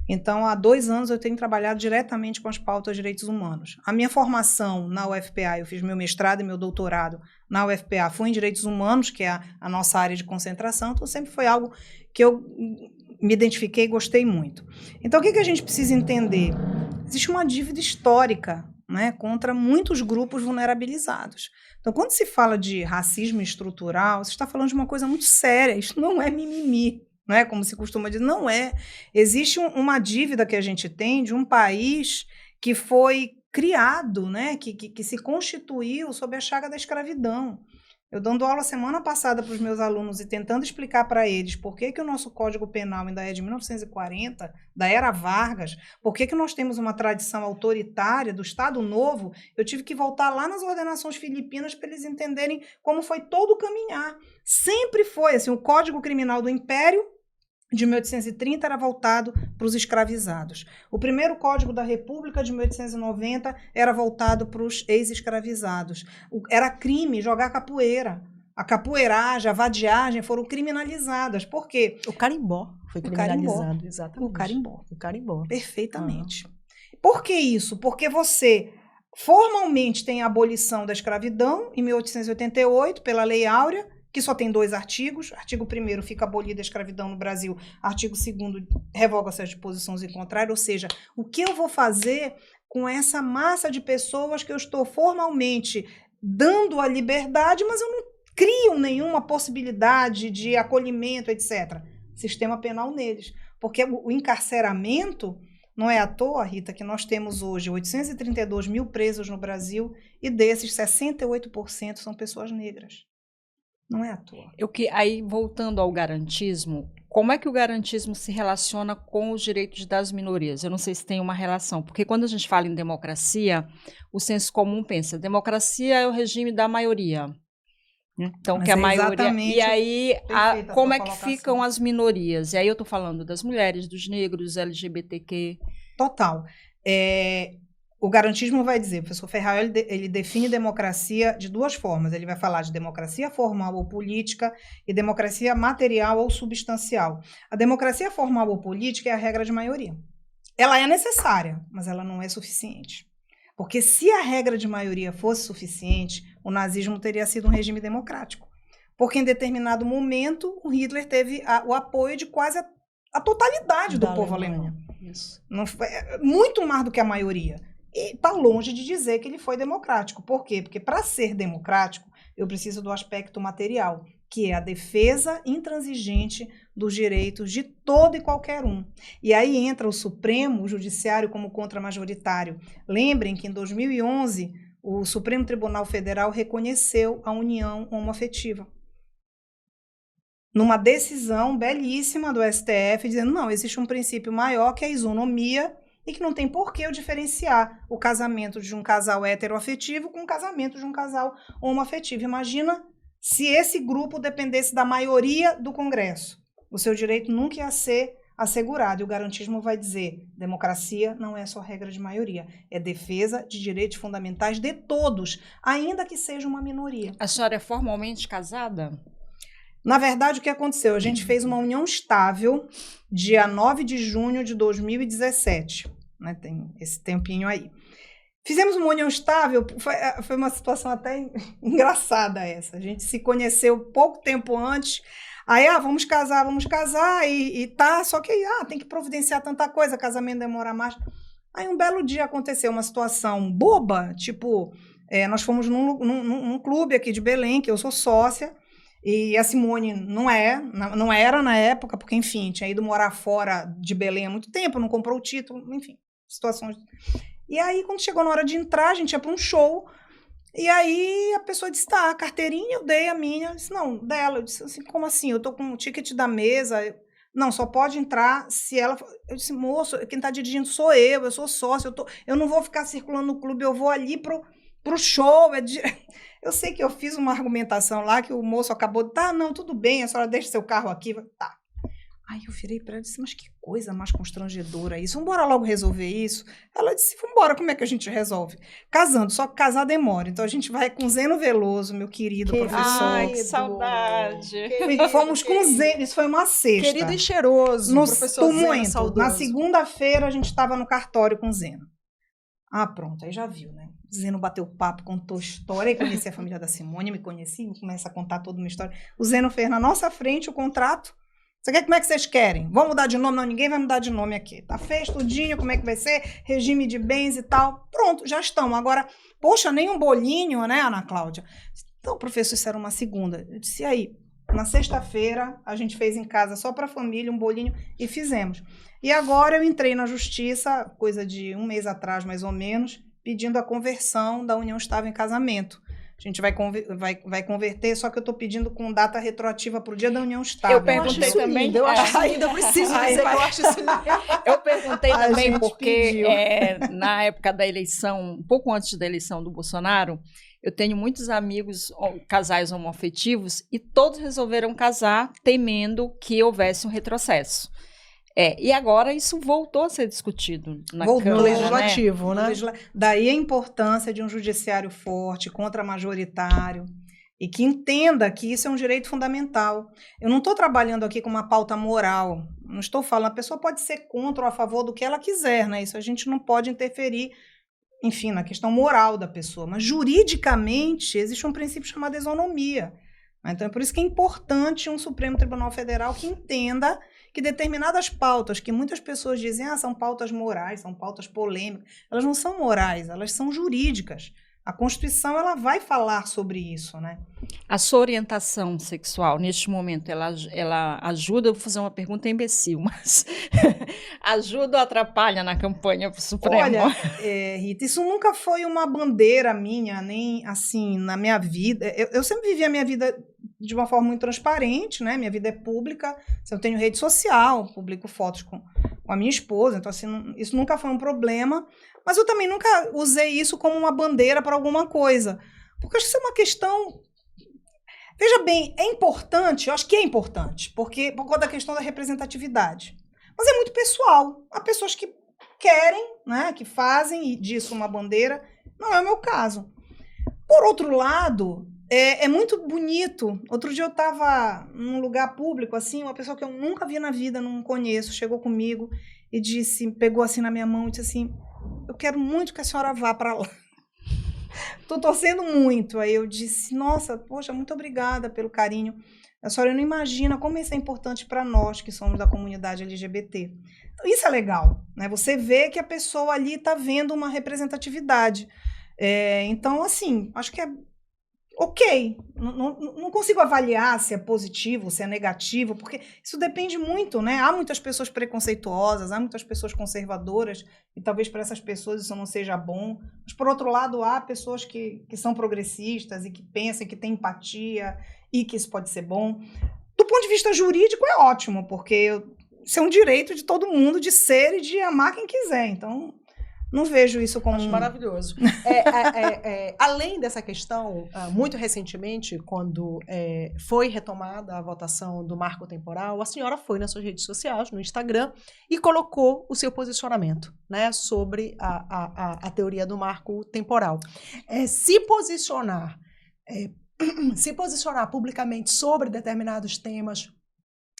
Então, há 2 anos eu tenho trabalhado diretamente com as pautas de direitos humanos. A minha formação na UFPA, eu fiz meu mestrado e meu doutorado na UFPA, foi em direitos humanos, que é a nossa área de concentração, então sempre foi algo que eu me identifiquei e gostei muito. Então, o que a gente precisa entender? Existe uma dívida histórica, né, contra muitos grupos vulnerabilizados. Então, quando se fala de racismo estrutural, você está falando de uma coisa muito séria, isso não é mimimi, não é como se costuma dizer, não é. Existe uma dívida que a gente tem de um país que foi criado, né, que se constituiu sob a chaga da escravidão. Eu dando aula semana passada para os meus alunos e tentando explicar para eles por que o nosso Código Penal ainda é de 1940, da era Vargas, por que nós temos uma tradição autoritária do Estado Novo, eu tive que voltar lá nas ordenações filipinas para eles entenderem como foi todo o caminhar. Sempre foi assim, o Código Criminal do Império de 1830 era voltado para os escravizados. O primeiro Código da República, de 1890, era voltado para os ex-escravizados. Era crime jogar capoeira. A capoeiragem, a vadiagem foram criminalizadas. Por quê? O carimbó foi criminalizado, exatamente. O carimbó. Perfeitamente. Ah. Por que isso? Porque você formalmente tem a abolição da escravidão, em 1888, pela Lei Áurea, que só tem 2 artigos. Artigo 1º, fica abolida a escravidão no Brasil. Artigo 2º, revoga-se as disposições em contrário. Ou seja, o que eu vou fazer com essa massa de pessoas que eu estou formalmente dando a liberdade, mas eu não crio nenhuma possibilidade de acolhimento, etc. Sistema penal neles. Porque o encarceramento, não é à toa, Rita, que nós temos hoje 832 mil presos no Brasil e desses 68% são pessoas negras. Não é à toa. Aí, voltando ao garantismo, como é que o garantismo se relaciona com os direitos das minorias? Eu não sei se tem uma relação, porque quando a gente fala em democracia, o senso comum pensa, democracia é o regime da maioria. Então, Mas que a é maioria. exatamente E aí, perfeita a como tua é que colocação. ficam as minorias? E aí eu estou falando das mulheres, dos negros, LGBTQ. Total. O garantismo vai dizer, o professor Ferral, ele define democracia de duas formas. Ele vai falar de democracia formal ou política e democracia material ou substancial. A democracia formal ou política é a regra de maioria. Ela é necessária, mas ela não é suficiente. Porque se a regra de maioria fosse suficiente, o nazismo teria sido um regime democrático. Porque em determinado momento, o Hitler teve o apoio de quase a totalidade do povo alemão. Isso. Não foi, muito mais do que a maioria. E está longe de dizer que ele foi democrático. Por quê? Porque para ser democrático, eu preciso do aspecto material, que é a defesa intransigente dos direitos de todo e qualquer um. E aí entra o Supremo, o Judiciário como contramajoritário. Lembrem que em 2011, o Supremo Tribunal Federal reconheceu a união homoafetiva. Numa decisão belíssima do STF, dizendo, não, existe um princípio maior que é a isonomia, e que não tem por que eu diferenciar o casamento de um casal heteroafetivo com o casamento de um casal homoafetivo. Imagina se esse grupo dependesse da maioria do Congresso. O seu direito nunca ia ser assegurado. E o garantismo vai dizer, democracia não é só regra de maioria, é defesa de direitos fundamentais de todos, ainda que seja uma minoria. A senhora é formalmente casada? Na verdade, o que aconteceu? A gente fez uma união estável dia 9 de junho de 2017. Né, tem esse tempinho aí. Fizemos uma união estável, foi uma situação até engraçada essa. A gente se conheceu pouco tempo antes, aí, vamos casar, e tá, só que tem que providenciar tanta coisa, casamento demora mais. Aí um belo dia aconteceu uma situação boba, tipo, nós fomos num clube aqui de Belém, que eu sou sócia, e a Simone não era na época, porque, enfim, tinha ido morar fora de Belém há muito tempo, não comprou o título, enfim, situações. E aí, quando chegou na hora de entrar, a gente ia para um show, e aí a pessoa disse, tá, a carteirinha, eu dei a minha, eu disse, não, dela, eu disse assim, como assim, eu tô com o ticket da mesa, não, só pode entrar se ela, eu disse, moço, quem tá dirigindo sou eu sou sócio, eu não vou ficar circulando no clube, eu vou ali pro show, Eu sei que eu fiz uma argumentação lá que o moço acabou de, tá, não, tudo bem, a senhora deixa seu carro aqui, tá. Aí eu virei para ela e disse, mas que coisa mais constrangedora isso, vamos embora logo resolver isso. Ela disse, vamos embora, como é que a gente resolve? Casando, só que casar demora, então a gente vai com Zeno Veloso, meu querido professor. Ai, que saudade. Fomos com Zeno, isso foi uma sexta. Querido e cheiroso, professor Zeno, saudoso. Na segunda-feira a gente estava no cartório com Zeno. Pronto, aí já viu, né? Zeno bateu papo, contou história, conheci a família da Simone, me conheci, começa a contar toda uma história. O Zeno fez na nossa frente o contrato. Como é que vocês querem? Vão mudar de nome? Não, ninguém vai mudar de nome aqui. Tá feito tudinho, como é que vai ser? Regime de bens e tal. Pronto, já estão. Agora, poxa, nem um bolinho, né, Ana Cláudia? Então, professor, isso era uma segunda. Eu disse, e aí? Na sexta-feira, a gente fez em casa só para a família, um bolinho, e fizemos. E agora eu entrei na justiça, coisa de um mês atrás, mais ou menos, pedindo a conversão da união estável em casamento. A gente vai converter, só que eu estou pedindo com data retroativa para o dia da união estável. Eu perguntei também. Eu acho isso lindo, eu preciso dizer que eu acho isso lindo. Eu perguntei também porque na época da eleição, um pouco antes da eleição do Bolsonaro, eu tenho muitos amigos, casais homoafetivos, e todos resolveram casar temendo que houvesse um retrocesso. E agora isso voltou a ser discutido na Câmara, legislativo, né? Daí a importância de um judiciário forte, contramajoritário, e que entenda que isso é um direito fundamental. Eu não estou trabalhando aqui com uma pauta moral, não estou falando, a pessoa pode ser contra ou a favor do que ela quiser, né? Isso a gente não pode interferir, enfim, na questão moral da pessoa, mas juridicamente existe um princípio chamado isonomia. Então é por isso que é importante um Supremo Tribunal Federal que entenda que determinadas pautas, que muitas pessoas dizem, são pautas morais, são pautas polêmicas, elas não são morais, elas são jurídicas. A Constituição, ela vai falar sobre isso, né? A sua orientação sexual, neste momento, ela ajuda, eu vou fazer uma pergunta imbecil, mas ajuda ou atrapalha na campanha para o Supremo? Olha, Rita, isso nunca foi uma bandeira minha, nem assim, na minha vida. Eu sempre vivi a minha vida de uma forma muito transparente, né? Minha vida é pública, eu tenho rede social, publico fotos com a minha esposa, então assim, isso nunca foi um problema, mas eu também nunca usei isso como uma bandeira para alguma coisa, porque eu acho que isso é uma questão... Veja bem, é importante, eu acho que é importante, porque por conta da questão da representatividade, mas é muito pessoal. Há pessoas que querem, né, que fazem disso uma bandeira, não é o meu caso. Por outro lado, é muito bonito. Outro dia eu estava num lugar público, assim, uma pessoa que eu nunca vi na vida, não conheço, chegou comigo e disse, pegou assim na minha mão e disse assim, eu quero muito que a senhora vá para lá. Estou torcendo muito. Aí eu disse, nossa, poxa, muito obrigada pelo carinho. A senhora não imagina como isso é importante para nós que somos da comunidade LGBT. Então, isso é legal, né? Você vê que a pessoa ali está vendo uma representatividade. Então, assim, acho que é ok. Não consigo avaliar se é positivo, se é negativo, porque isso depende muito, né? Há muitas pessoas preconceituosas, há muitas pessoas conservadoras, e talvez para essas pessoas isso não seja bom. Mas, por outro lado, há pessoas que são progressistas e que pensam, que têm empatia, e que isso pode ser bom. Do ponto de vista jurídico, é ótimo, porque isso é um direito de todo mundo de ser e de amar quem quiser. Então, não vejo isso como... Acho maravilhoso. Além dessa questão, muito recentemente, quando foi retomada a votação do marco temporal, a senhora foi nas suas redes sociais, no Instagram, e colocou o seu posicionamento, né, sobre a teoria do marco temporal. Se posicionar publicamente sobre determinados temas,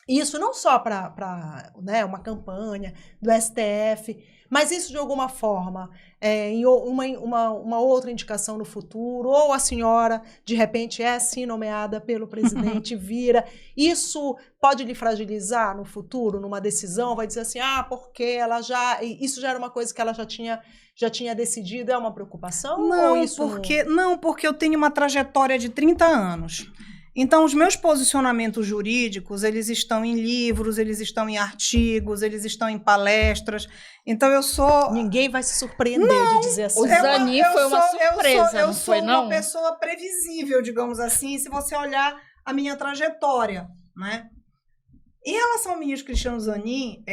isso não só para né, uma campanha do STF, mas isso de alguma forma, em uma outra indicação no futuro, ou a senhora de repente é assim nomeada pelo presidente, vira, isso pode lhe fragilizar no futuro, numa decisão, vai dizer assim, porque isso já era uma coisa que ela já tinha decidido, é uma preocupação? Não, ou isso porque eu tenho uma trajetória de 30 anos. Então, os meus posicionamentos jurídicos, eles estão em livros, eles estão em artigos, eles estão em palestras. Então, eu sou... Ninguém vai se surpreender de dizer assim. O Zanin foi uma surpresa, eu sou uma pessoa previsível, digamos assim, se você olhar a minha trajetória, né? Em relação ao ministro Cristiano Zanin,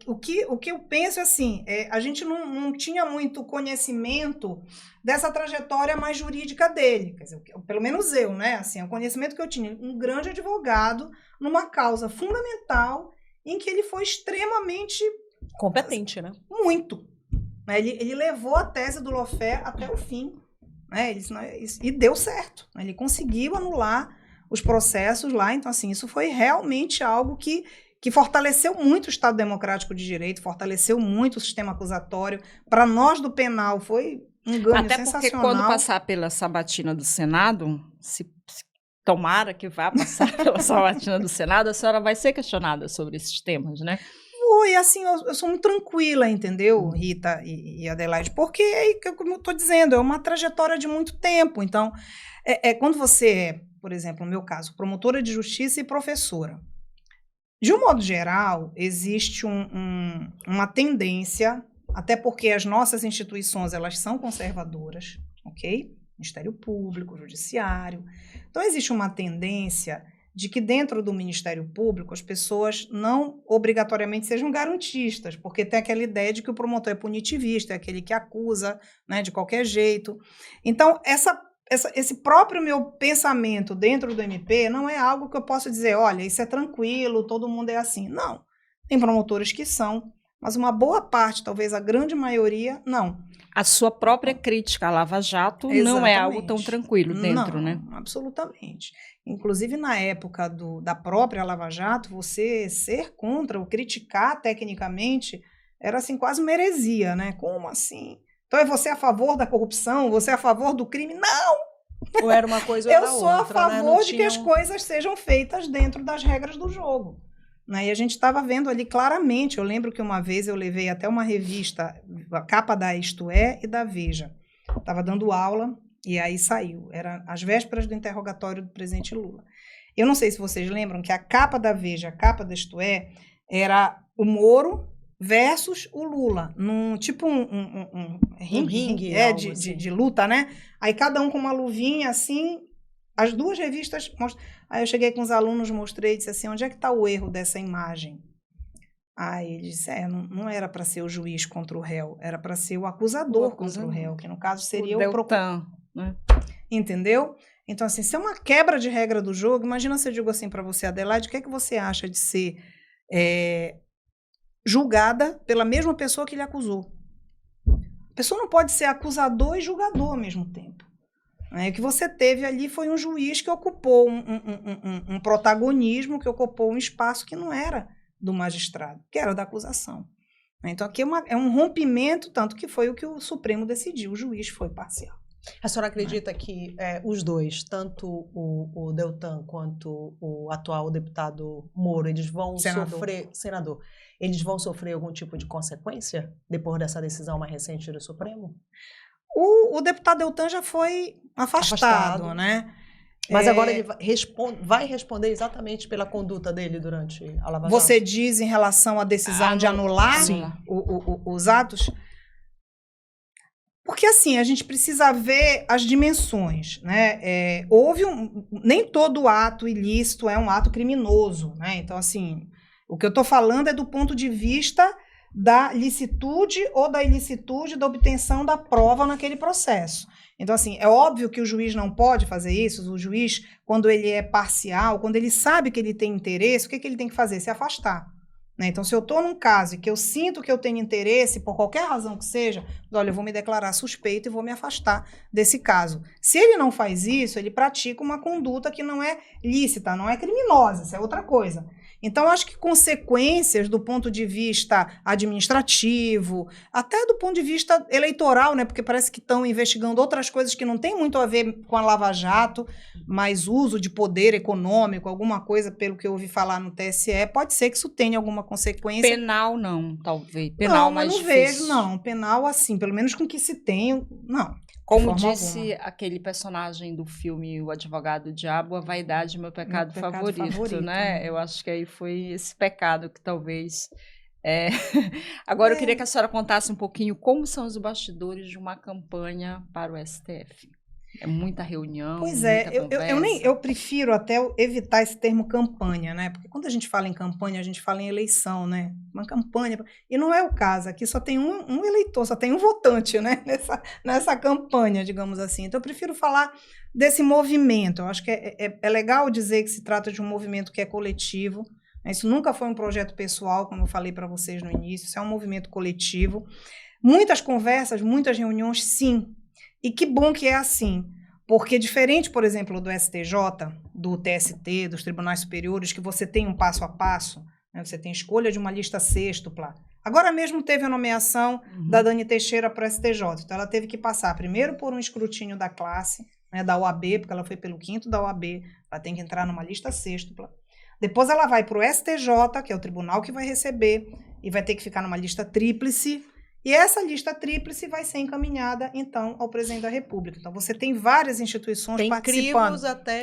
o que eu penso é assim, a gente não tinha muito conhecimento dessa trajetória mais jurídica dele, quer dizer, pelo menos eu, né? Assim, o conhecimento que eu tinha, um grande advogado numa causa fundamental em que ele foi extremamente... competente, né? Muito. Ele levou a tese do lawfare até o fim, né? E deu certo. Ele conseguiu anular os processos lá, então assim, isso foi realmente algo que fortaleceu muito o Estado Democrático de Direito, fortaleceu muito o sistema acusatório. Para nós do penal foi um ganho até sensacional. Porque quando passar pela sabatina do Senado, se tomara que vá passar pela sabatina do Senado, a senhora vai ser questionada sobre esses temas, né? E assim, eu sou muito tranquila, entendeu, Rita e Adelaide? Porque, como eu estou dizendo, é uma trajetória de muito tempo. Então, quando você é, por exemplo, no meu caso, promotora de justiça e professora, de um modo geral, existe uma tendência, até porque as nossas instituições, elas são conservadoras, ok? Ministério Público, Judiciário. Então, existe uma tendência de que dentro do Ministério Público as pessoas não obrigatoriamente sejam garantistas, porque tem aquela ideia de que o promotor é punitivista, é aquele que acusa, né, de qualquer jeito. Então, esse próprio meu pensamento dentro do MP não é algo que eu possa dizer, olha, isso é tranquilo, todo mundo é assim. Não, tem promotores que são, mas uma boa parte, talvez a grande maioria, não. A sua própria crítica à Lava Jato não é algo tão tranquilo dentro, não, né? Absolutamente. Inclusive, na época da própria Lava Jato, você ser contra ou criticar tecnicamente era assim, quase uma heresia, né? Como assim? Então, é você a favor da corrupção? Você é a favor do crime? Não! Ou era uma coisa ou era outra, eu sou a favor né? de que as coisas sejam feitas dentro das regras do jogo. Né? E a gente estava vendo ali claramente, eu lembro que uma vez eu levei até uma revista, a capa da Isto É e da Veja. Estava dando aula e aí saiu. Era às vésperas do interrogatório do presidente Lula. Eu não sei se vocês lembram que a capa da Veja, a capa da Isto É, era o Moro versus o Lula, num tipo um ringue assim. de luta, né? Aí cada um com uma luvinha assim, as duas revistas mostram. Aí eu cheguei com os alunos, mostrei e disse assim, onde é que está o erro dessa imagem? Aí ele disse, não era para ser o juiz contra o réu, era para ser o acusador contra o réu, que no caso seria o Deltan, né? Entendeu? Então, assim, se é uma quebra de regra do jogo, imagina se eu digo assim para você, Adelaide, o que é que você acha de ser julgada pela mesma pessoa que lhe acusou? A pessoa não pode ser acusador e julgador ao mesmo tempo. O que você teve ali foi um juiz que ocupou um protagonismo, que ocupou um espaço que não era do magistrado, que era da acusação. Então, aqui é um rompimento, tanto que foi o que o Supremo decidiu, o juiz foi parcial. A senhora acredita que os dois, tanto o Deltan quanto o atual deputado Moro, eles vão sofrer, senador, eles vão sofrer algum tipo de consequência depois dessa decisão mais recente do Supremo? O deputado Deltan já foi afastado, né? Mas agora ele vai responder exatamente pela conduta dele durante a Lava Jato? Você diz em relação à decisão de anular os atos? Porque, assim, a gente precisa ver as dimensões, né? Nem todo ato ilícito é um ato criminoso, né? Então, assim, o que eu estou falando é do ponto de vista da licitude ou da ilicitude da obtenção da prova naquele processo. Então, assim, é óbvio que o juiz não pode fazer isso. O juiz, quando ele é parcial, quando ele sabe que ele tem interesse, o que ele tem que fazer? Se afastar. Né? Então, se eu estou num caso e que eu sinto que eu tenho interesse, por qualquer razão que seja, olha, eu vou me declarar suspeito e vou me afastar desse caso. Se ele não faz isso, ele pratica uma conduta que não é lícita, não é criminosa, isso é outra coisa. Então, acho que consequências do ponto de vista administrativo, até do ponto de vista eleitoral, né? Porque parece que estão investigando outras coisas que não tem muito a ver com a Lava Jato, mas uso de poder econômico, alguma coisa, pelo que eu ouvi falar no TSE, pode ser que isso tenha alguma consequência. Penal não, talvez. Penal mais difícil. Não, vejo, não. Penal, assim, pelo menos com o que se tem, não. Como disse aquele personagem do filme O Advogado Diabo, a vaidade é meu pecado favorito, né? Eu acho que aí foi esse pecado que talvez... Agora eu queria que a senhora contasse um pouquinho como são os bastidores de uma campanha para o STF. É muita reunião, pois muita conversa. Eu prefiro até evitar esse termo campanha, né? Porque quando a gente fala em campanha, a gente fala em eleição, né? Uma campanha. E não é o caso. Aqui só tem um eleitor, só tem um votante, né? Nessa campanha, digamos assim. Então, eu prefiro falar desse movimento. Eu acho que é legal dizer que se trata de um movimento que é coletivo. Isso nunca foi um projeto pessoal, como eu falei para vocês no início. Isso é um movimento coletivo. Muitas conversas, muitas reuniões, sim. E que bom que é assim, porque diferente, por exemplo, do STJ, do TST, dos tribunais superiores, que você tem um passo a passo, né? Você tem escolha de uma lista sextupla. Agora mesmo teve a nomeação da Dani Teixeira para o STJ, então ela teve que passar primeiro por um escrutínio da classe, né, da OAB, porque ela foi pelo 5º da OAB, ela tem que entrar numa lista sextupla. Depois ela vai para o STJ, que é o tribunal que vai receber, e vai ter que ficar numa lista tríplice. E essa lista tríplice vai ser encaminhada, então, ao presidente da República. Então, você tem várias instituições participando.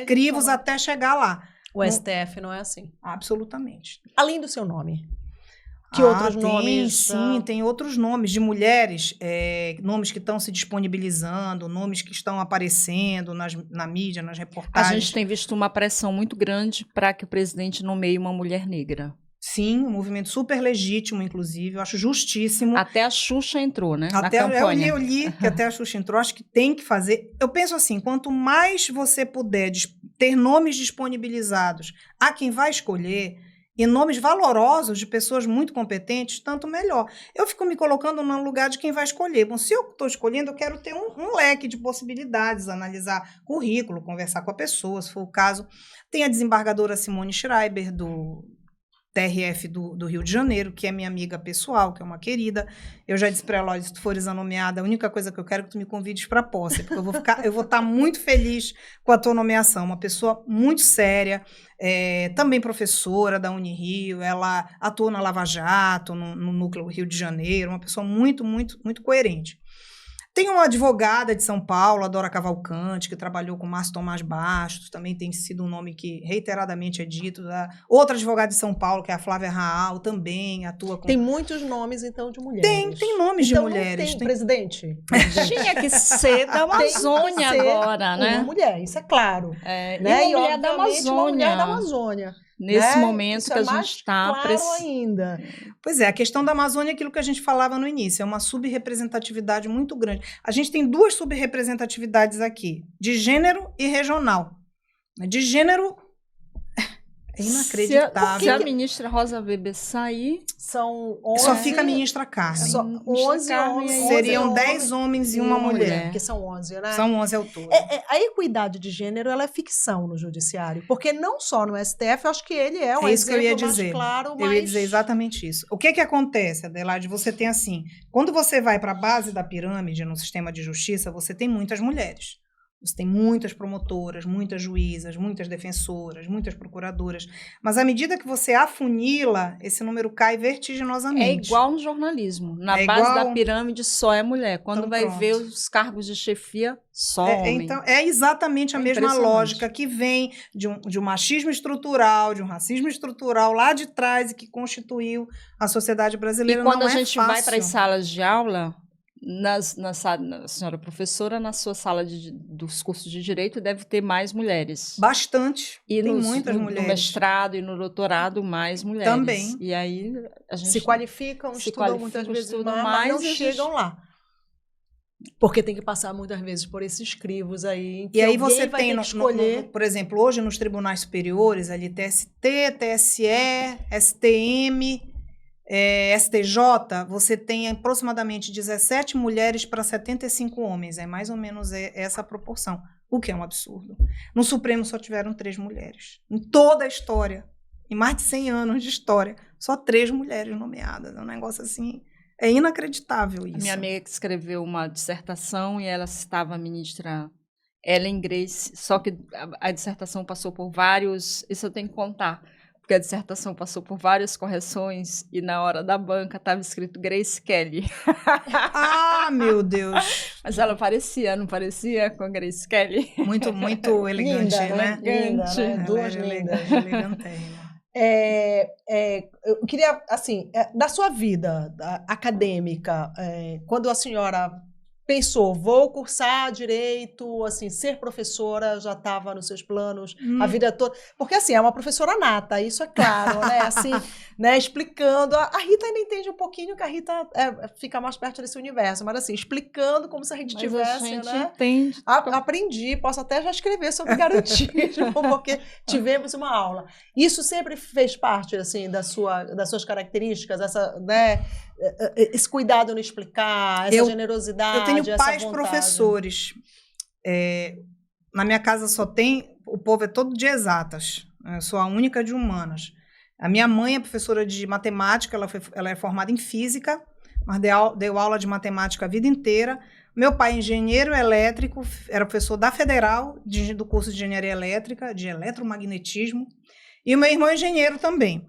Crivos até chegar lá. O STF não é assim? Absolutamente. Além do seu nome. Que outros nomes? Sim, tem outros nomes de mulheres, nomes que estão se disponibilizando, nomes que estão aparecendo na mídia, nas reportagens. A gente tem visto uma pressão muito grande para que o presidente nomeie uma mulher negra. Sim, um movimento super legítimo, inclusive, eu acho justíssimo. Até a Xuxa entrou, né, na campanha. Eu li que até a Xuxa entrou, acho que tem que fazer. Eu penso assim, quanto mais você puder ter nomes disponibilizados a quem vai escolher, e nomes valorosos de pessoas muito competentes, tanto melhor. Eu fico me colocando no lugar de quem vai escolher. Bom, se eu estou escolhendo, eu quero ter um leque de possibilidades, analisar currículo, conversar com a pessoa, se for o caso. Tem a desembargadora Simone Schreiber, do TRF do Rio de Janeiro, que é minha amiga pessoal, que é uma querida. Eu já disse para ela, se tu fores a nomeada, a única coisa que eu quero é que tu me convides para a posse, porque eu vou estar muito feliz com a tua nomeação. Uma pessoa muito séria, também professora da Unirio, ela atuou na Lava Jato, no Núcleo Rio de Janeiro, uma pessoa muito, muito, muito coerente. Tem uma advogada de São Paulo, a Dora Cavalcante, que trabalhou com Márcio Tomás Bastos, também tem sido um nome que reiteradamente é dito. Outra advogada de São Paulo, que é a Flávia Raal, também atua com... Tem muitos nomes, então, de mulheres. Tem nomes então, de mulheres. Não tem presidente? Tinha que ser da Amazônia agora, né? Uma mulher, isso é claro. Né? E uma mulher da Amazônia. Uma mulher da Amazônia. Nesse momento isso que a gente está... claro ainda. Pois é, a questão da Amazônia é aquilo que a gente falava no início, é uma subrepresentatividade muito grande. A gente tem 2 subrepresentatividades aqui, de gênero e regional. De gênero, é inacreditável. Se a ministra Rosa Weber sair... São 11... Só fica a ministra Carmen. Só 11 homens. Seriam 10 homens e uma mulher. Porque são 11, né? São 11 ao todo. A equidade de gênero, ela é ficção no judiciário. Porque não só no STF, eu acho que ele é um isso que eu ia exemplo dizer. mais claro. Eu ia dizer exatamente isso. O que acontece, Adelaide? Você tem assim, quando você vai para a base da pirâmide no sistema de justiça, você tem muitas mulheres. Você tem muitas promotoras, muitas juízas, muitas defensoras, muitas procuradoras. Mas à medida que você afunila, esse número cai vertiginosamente. É igual no jornalismo. Na base da pirâmide só é mulher. Quando então, vai ver os cargos de chefia, só homem. Então, é exatamente a mesma lógica que vem de um machismo estrutural, de um racismo estrutural lá de trás e que constituiu a sociedade brasileira. E quando a gente vai para as salas de aula... senhora professora, na sua sala dos cursos de Direito, deve ter mais mulheres. Bastante. E tem muitas mulheres. No mestrado e no doutorado, mais mulheres. Também. E aí a gente se qualificam, estudam muitas vezes mas não chegam lá. Porque tem que passar muitas vezes por esses crivos aí. E aí você tem, por exemplo, hoje nos tribunais superiores, ali TST, TSE, STM... STJ, você tem aproximadamente 17 mulheres para 75 homens. É mais ou menos essa a proporção, o que é um absurdo. No Supremo só tiveram 3 mulheres. Em toda a história, em mais de 100 anos de história, só 3 mulheres nomeadas. É um negócio assim, é inacreditável isso. Minha amiga escreveu uma dissertação e ela citava a ministra Ellen Grace, só que a dissertação passou por vários... Isso eu tenho que contar. Porque a dissertação passou por várias correções e na hora da banca estava escrito Grace Kelly. Ah, meu Deus! Mas ela não parecia com a Grace Kelly? Muito, muito elegante, linda, né? Elegante. Né? Duas lindas. Eu queria, assim, da sua vida acadêmica, quando a senhora... pensou, vou cursar direito, assim, ser professora já estava nos seus planos a vida toda. Porque, assim, é uma professora nata, isso é claro, né? Assim, né? Explicando. A Rita ainda entende um pouquinho, que a Rita fica mais perto desse universo, mas, assim, explicando como se a gente tivesse, a gente né? Entende. Aprendi, posso até já escrever sobre garantismo, porque tivemos uma aula. Isso sempre fez parte, assim, das suas características, né? Esse cuidado no explicar, essa generosidade. Eu tenho pais professores. Na minha casa só tem... O povo é todo de exatas. Eu sou a única de humanas. A minha mãe é professora de matemática, ela é formada em física, mas deu aula de matemática a vida inteira. Meu pai é engenheiro elétrico, era professor da Federal, do curso de engenharia elétrica, de eletromagnetismo. E o meu irmão é engenheiro também.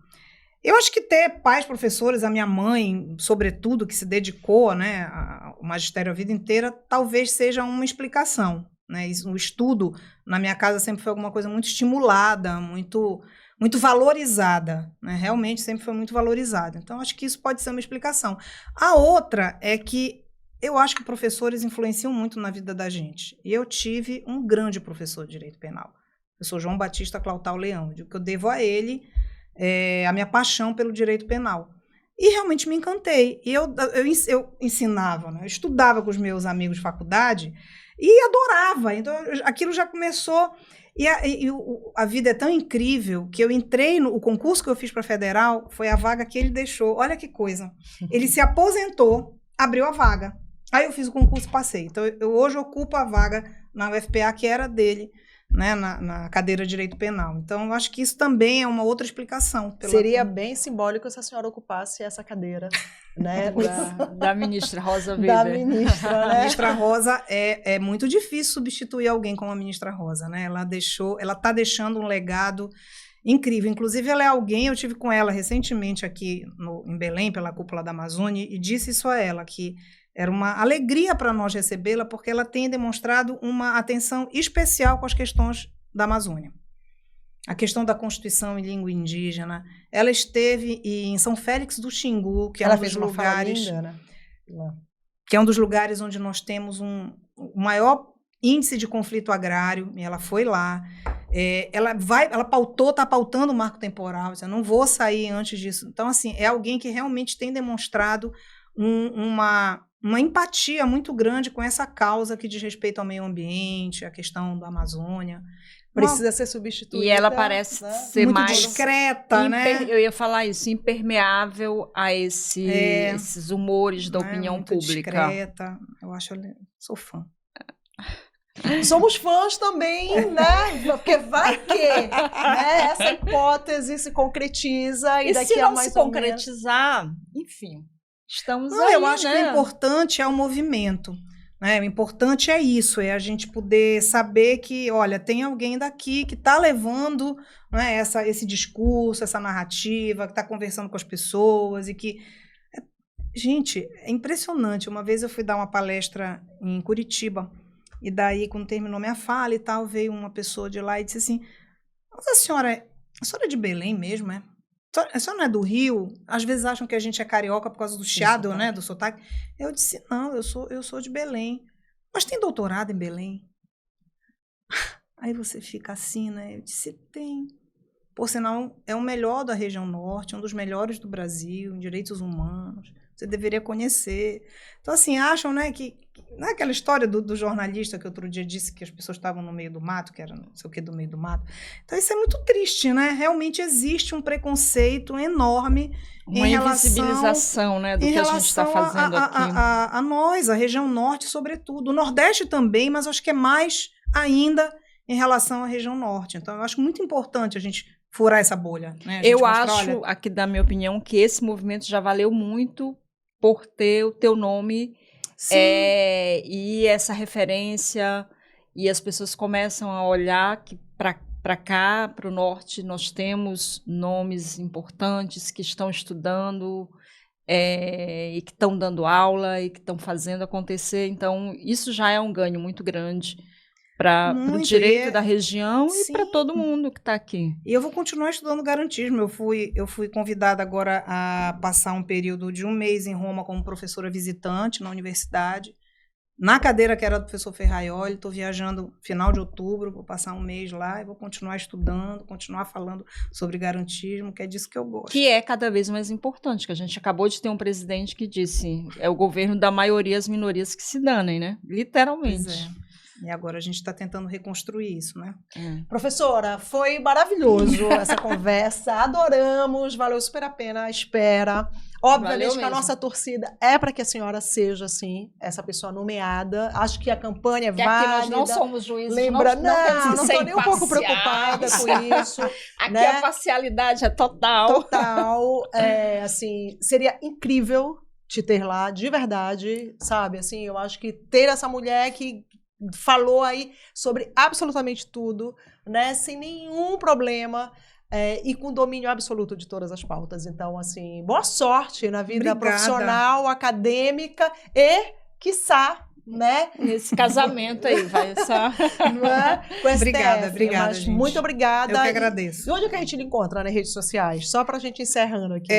Eu acho que ter pais professores, a minha mãe, sobretudo, que se dedicou, né, ao magistério a vida inteira, talvez seja uma explicação, né? O estudo, na minha casa, sempre foi alguma coisa muito estimulada, muito, muito valorizada, né? Realmente sempre foi muito valorizada. Então, acho que isso pode ser uma explicação. A outra é que eu acho que professores influenciam muito na vida da gente. E eu tive um grande professor de Direito Penal, o professor João Batista Clautal Leão, que eu devo a ele a minha paixão pelo direito penal. E realmente me encantei. E eu ensinava, né? Eu estudava com os meus amigos de faculdade e adorava. Então, aquilo já começou... E a vida é tão incrível que eu entrei o concurso que eu fiz para a Federal foi a vaga que ele deixou. Olha que coisa. Ele se aposentou, abriu a vaga. Aí eu fiz o concurso e passei. Então, eu hoje ocupo a vaga na UFPA que era dele, né, na cadeira de Direito Penal. Então, eu acho que isso também é uma outra explicação. Seria bem simbólico se a senhora ocupasse essa cadeira, né? da ministra Rosa Weber. Da ministra, né? A ministra Rosa, é muito difícil substituir alguém como a ministra Rosa, né? Ela está deixando um legado incrível. Inclusive, ela é alguém, eu tive com ela recentemente aqui em Belém, pela Cúpula da Amazônia, e disse isso a ela, que era uma alegria para nós recebê-la, porque ela tem demonstrado uma atenção especial com as questões da Amazônia. A questão da Constituição em língua indígena. Ela esteve em São Félix do Xingu, que é um dos lugares, linda, né? que é um dos lugares onde nós temos o maior índice de conflito agrário, e ela foi lá. Ela está pautando o marco temporal, eu não vou sair antes disso. Então, assim, é alguém que realmente tem demonstrado uma empatia muito grande com essa causa que diz respeito ao meio ambiente, a questão da Amazônia. Precisa ser substituída. E ela parece ser muito mais discreta, né? Eu ia falar isso, impermeável a esses humores da opinião muito pública. Discreta. Eu acho, sou fã. Somos fãs também, né? Porque vai que, né? Essa hipótese se concretiza e daqui se a não mais se concretizar, enfim, estamos aí, eu acho né? que o importante é o movimento. Né? O importante é isso, é a gente poder saber que, olha, tem alguém daqui que está levando, né, esse discurso, essa narrativa, que está conversando com as pessoas e que... Gente, é impressionante. Uma vez eu fui dar uma palestra em Curitiba e daí, quando terminou minha fala e tal, veio uma pessoa de lá e disse assim, mas a senhora é de Belém mesmo, é? A senhora não é do Rio? Às vezes acham que a gente é carioca por causa do chiado, né? Do sotaque. Eu disse, não, eu sou de Belém. Mas tem doutorado em Belém? Aí você fica assim, né? Eu disse, tem. Por sinal, é o melhor da região norte, um dos melhores do Brasil, em direitos humanos. Você deveria conhecer. Então, assim, acham, né, que não é aquela história do jornalista que outro dia disse que as pessoas estavam no meio do mato, que era não sei o que do meio do mato. Então, isso é muito triste, né? Realmente existe um preconceito enorme uma em relação... invisibilização, né, do que a gente está fazendo aqui. A nós, a região norte, sobretudo. O Nordeste também, mas acho que é mais ainda em relação à região norte. Então, eu acho muito importante a gente furar essa bolha. Né? Eu acho, aqui da minha opinião, que esse movimento já valeu muito por ter o teu nome e essa referência, e as pessoas começam a olhar que para cá, para o norte, nós temos nomes importantes que estão estudando e que estão dando aula e que estão fazendo acontecer. Então, isso já é um ganho muito grande para o direito da região e para todo mundo que está aqui. E eu vou continuar estudando garantismo. Eu fui convidada agora a passar um período de 1 mês em Roma como professora visitante na universidade, na cadeira que era do professor Ferraioli. Estou viajando final de outubro, vou passar 1 mês lá e vou continuar estudando, continuar falando sobre garantismo, que é disso que eu gosto. Que é cada vez mais importante, que a gente acabou de ter um presidente que disse, é o governo da maioria, as minorias que se danem, né? Literalmente. Pois é. E agora a gente está tentando reconstruir isso, né? Professora, foi maravilhoso essa conversa, adoramos, valeu super a pena a espera. Obviamente que a nossa torcida é para que a senhora seja, assim, essa pessoa nomeada. Acho que a campanha é válida. Aqui nós não somos juízes. Lembra, não estou nem um pouco preocupada com isso. Aqui né? a parcialidade é total. Total. Assim, seria incrível te ter lá, de verdade, sabe? Assim, eu acho que ter essa mulher que falou aí sobre absolutamente tudo, né, sem nenhum problema e com domínio absoluto de todas as pautas. Então, assim, boa sorte na vida profissional, acadêmica e, quiçá, né? Esse casamento aí, vai só... Com obrigada, mas gente. Muito obrigada. Eu que agradeço. E onde é que a gente lhe encontra nas redes sociais? Só pra gente encerrando aqui.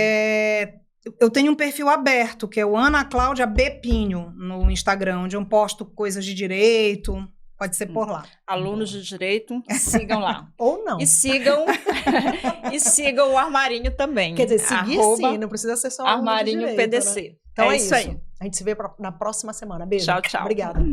Eu tenho um perfil aberto, que é o Ana Cláudia B. Pinho, no Instagram, onde eu posto coisas de direito, pode ser por lá. Alunos de direito, sigam lá. Ou não. E sigam o Armarinho também. Quer dizer, seguir sim, não precisa ser só Armarinho de direito, PDC. Né? Então é isso aí. A gente se vê na próxima semana. Beijo. Tchau, tchau. Obrigada.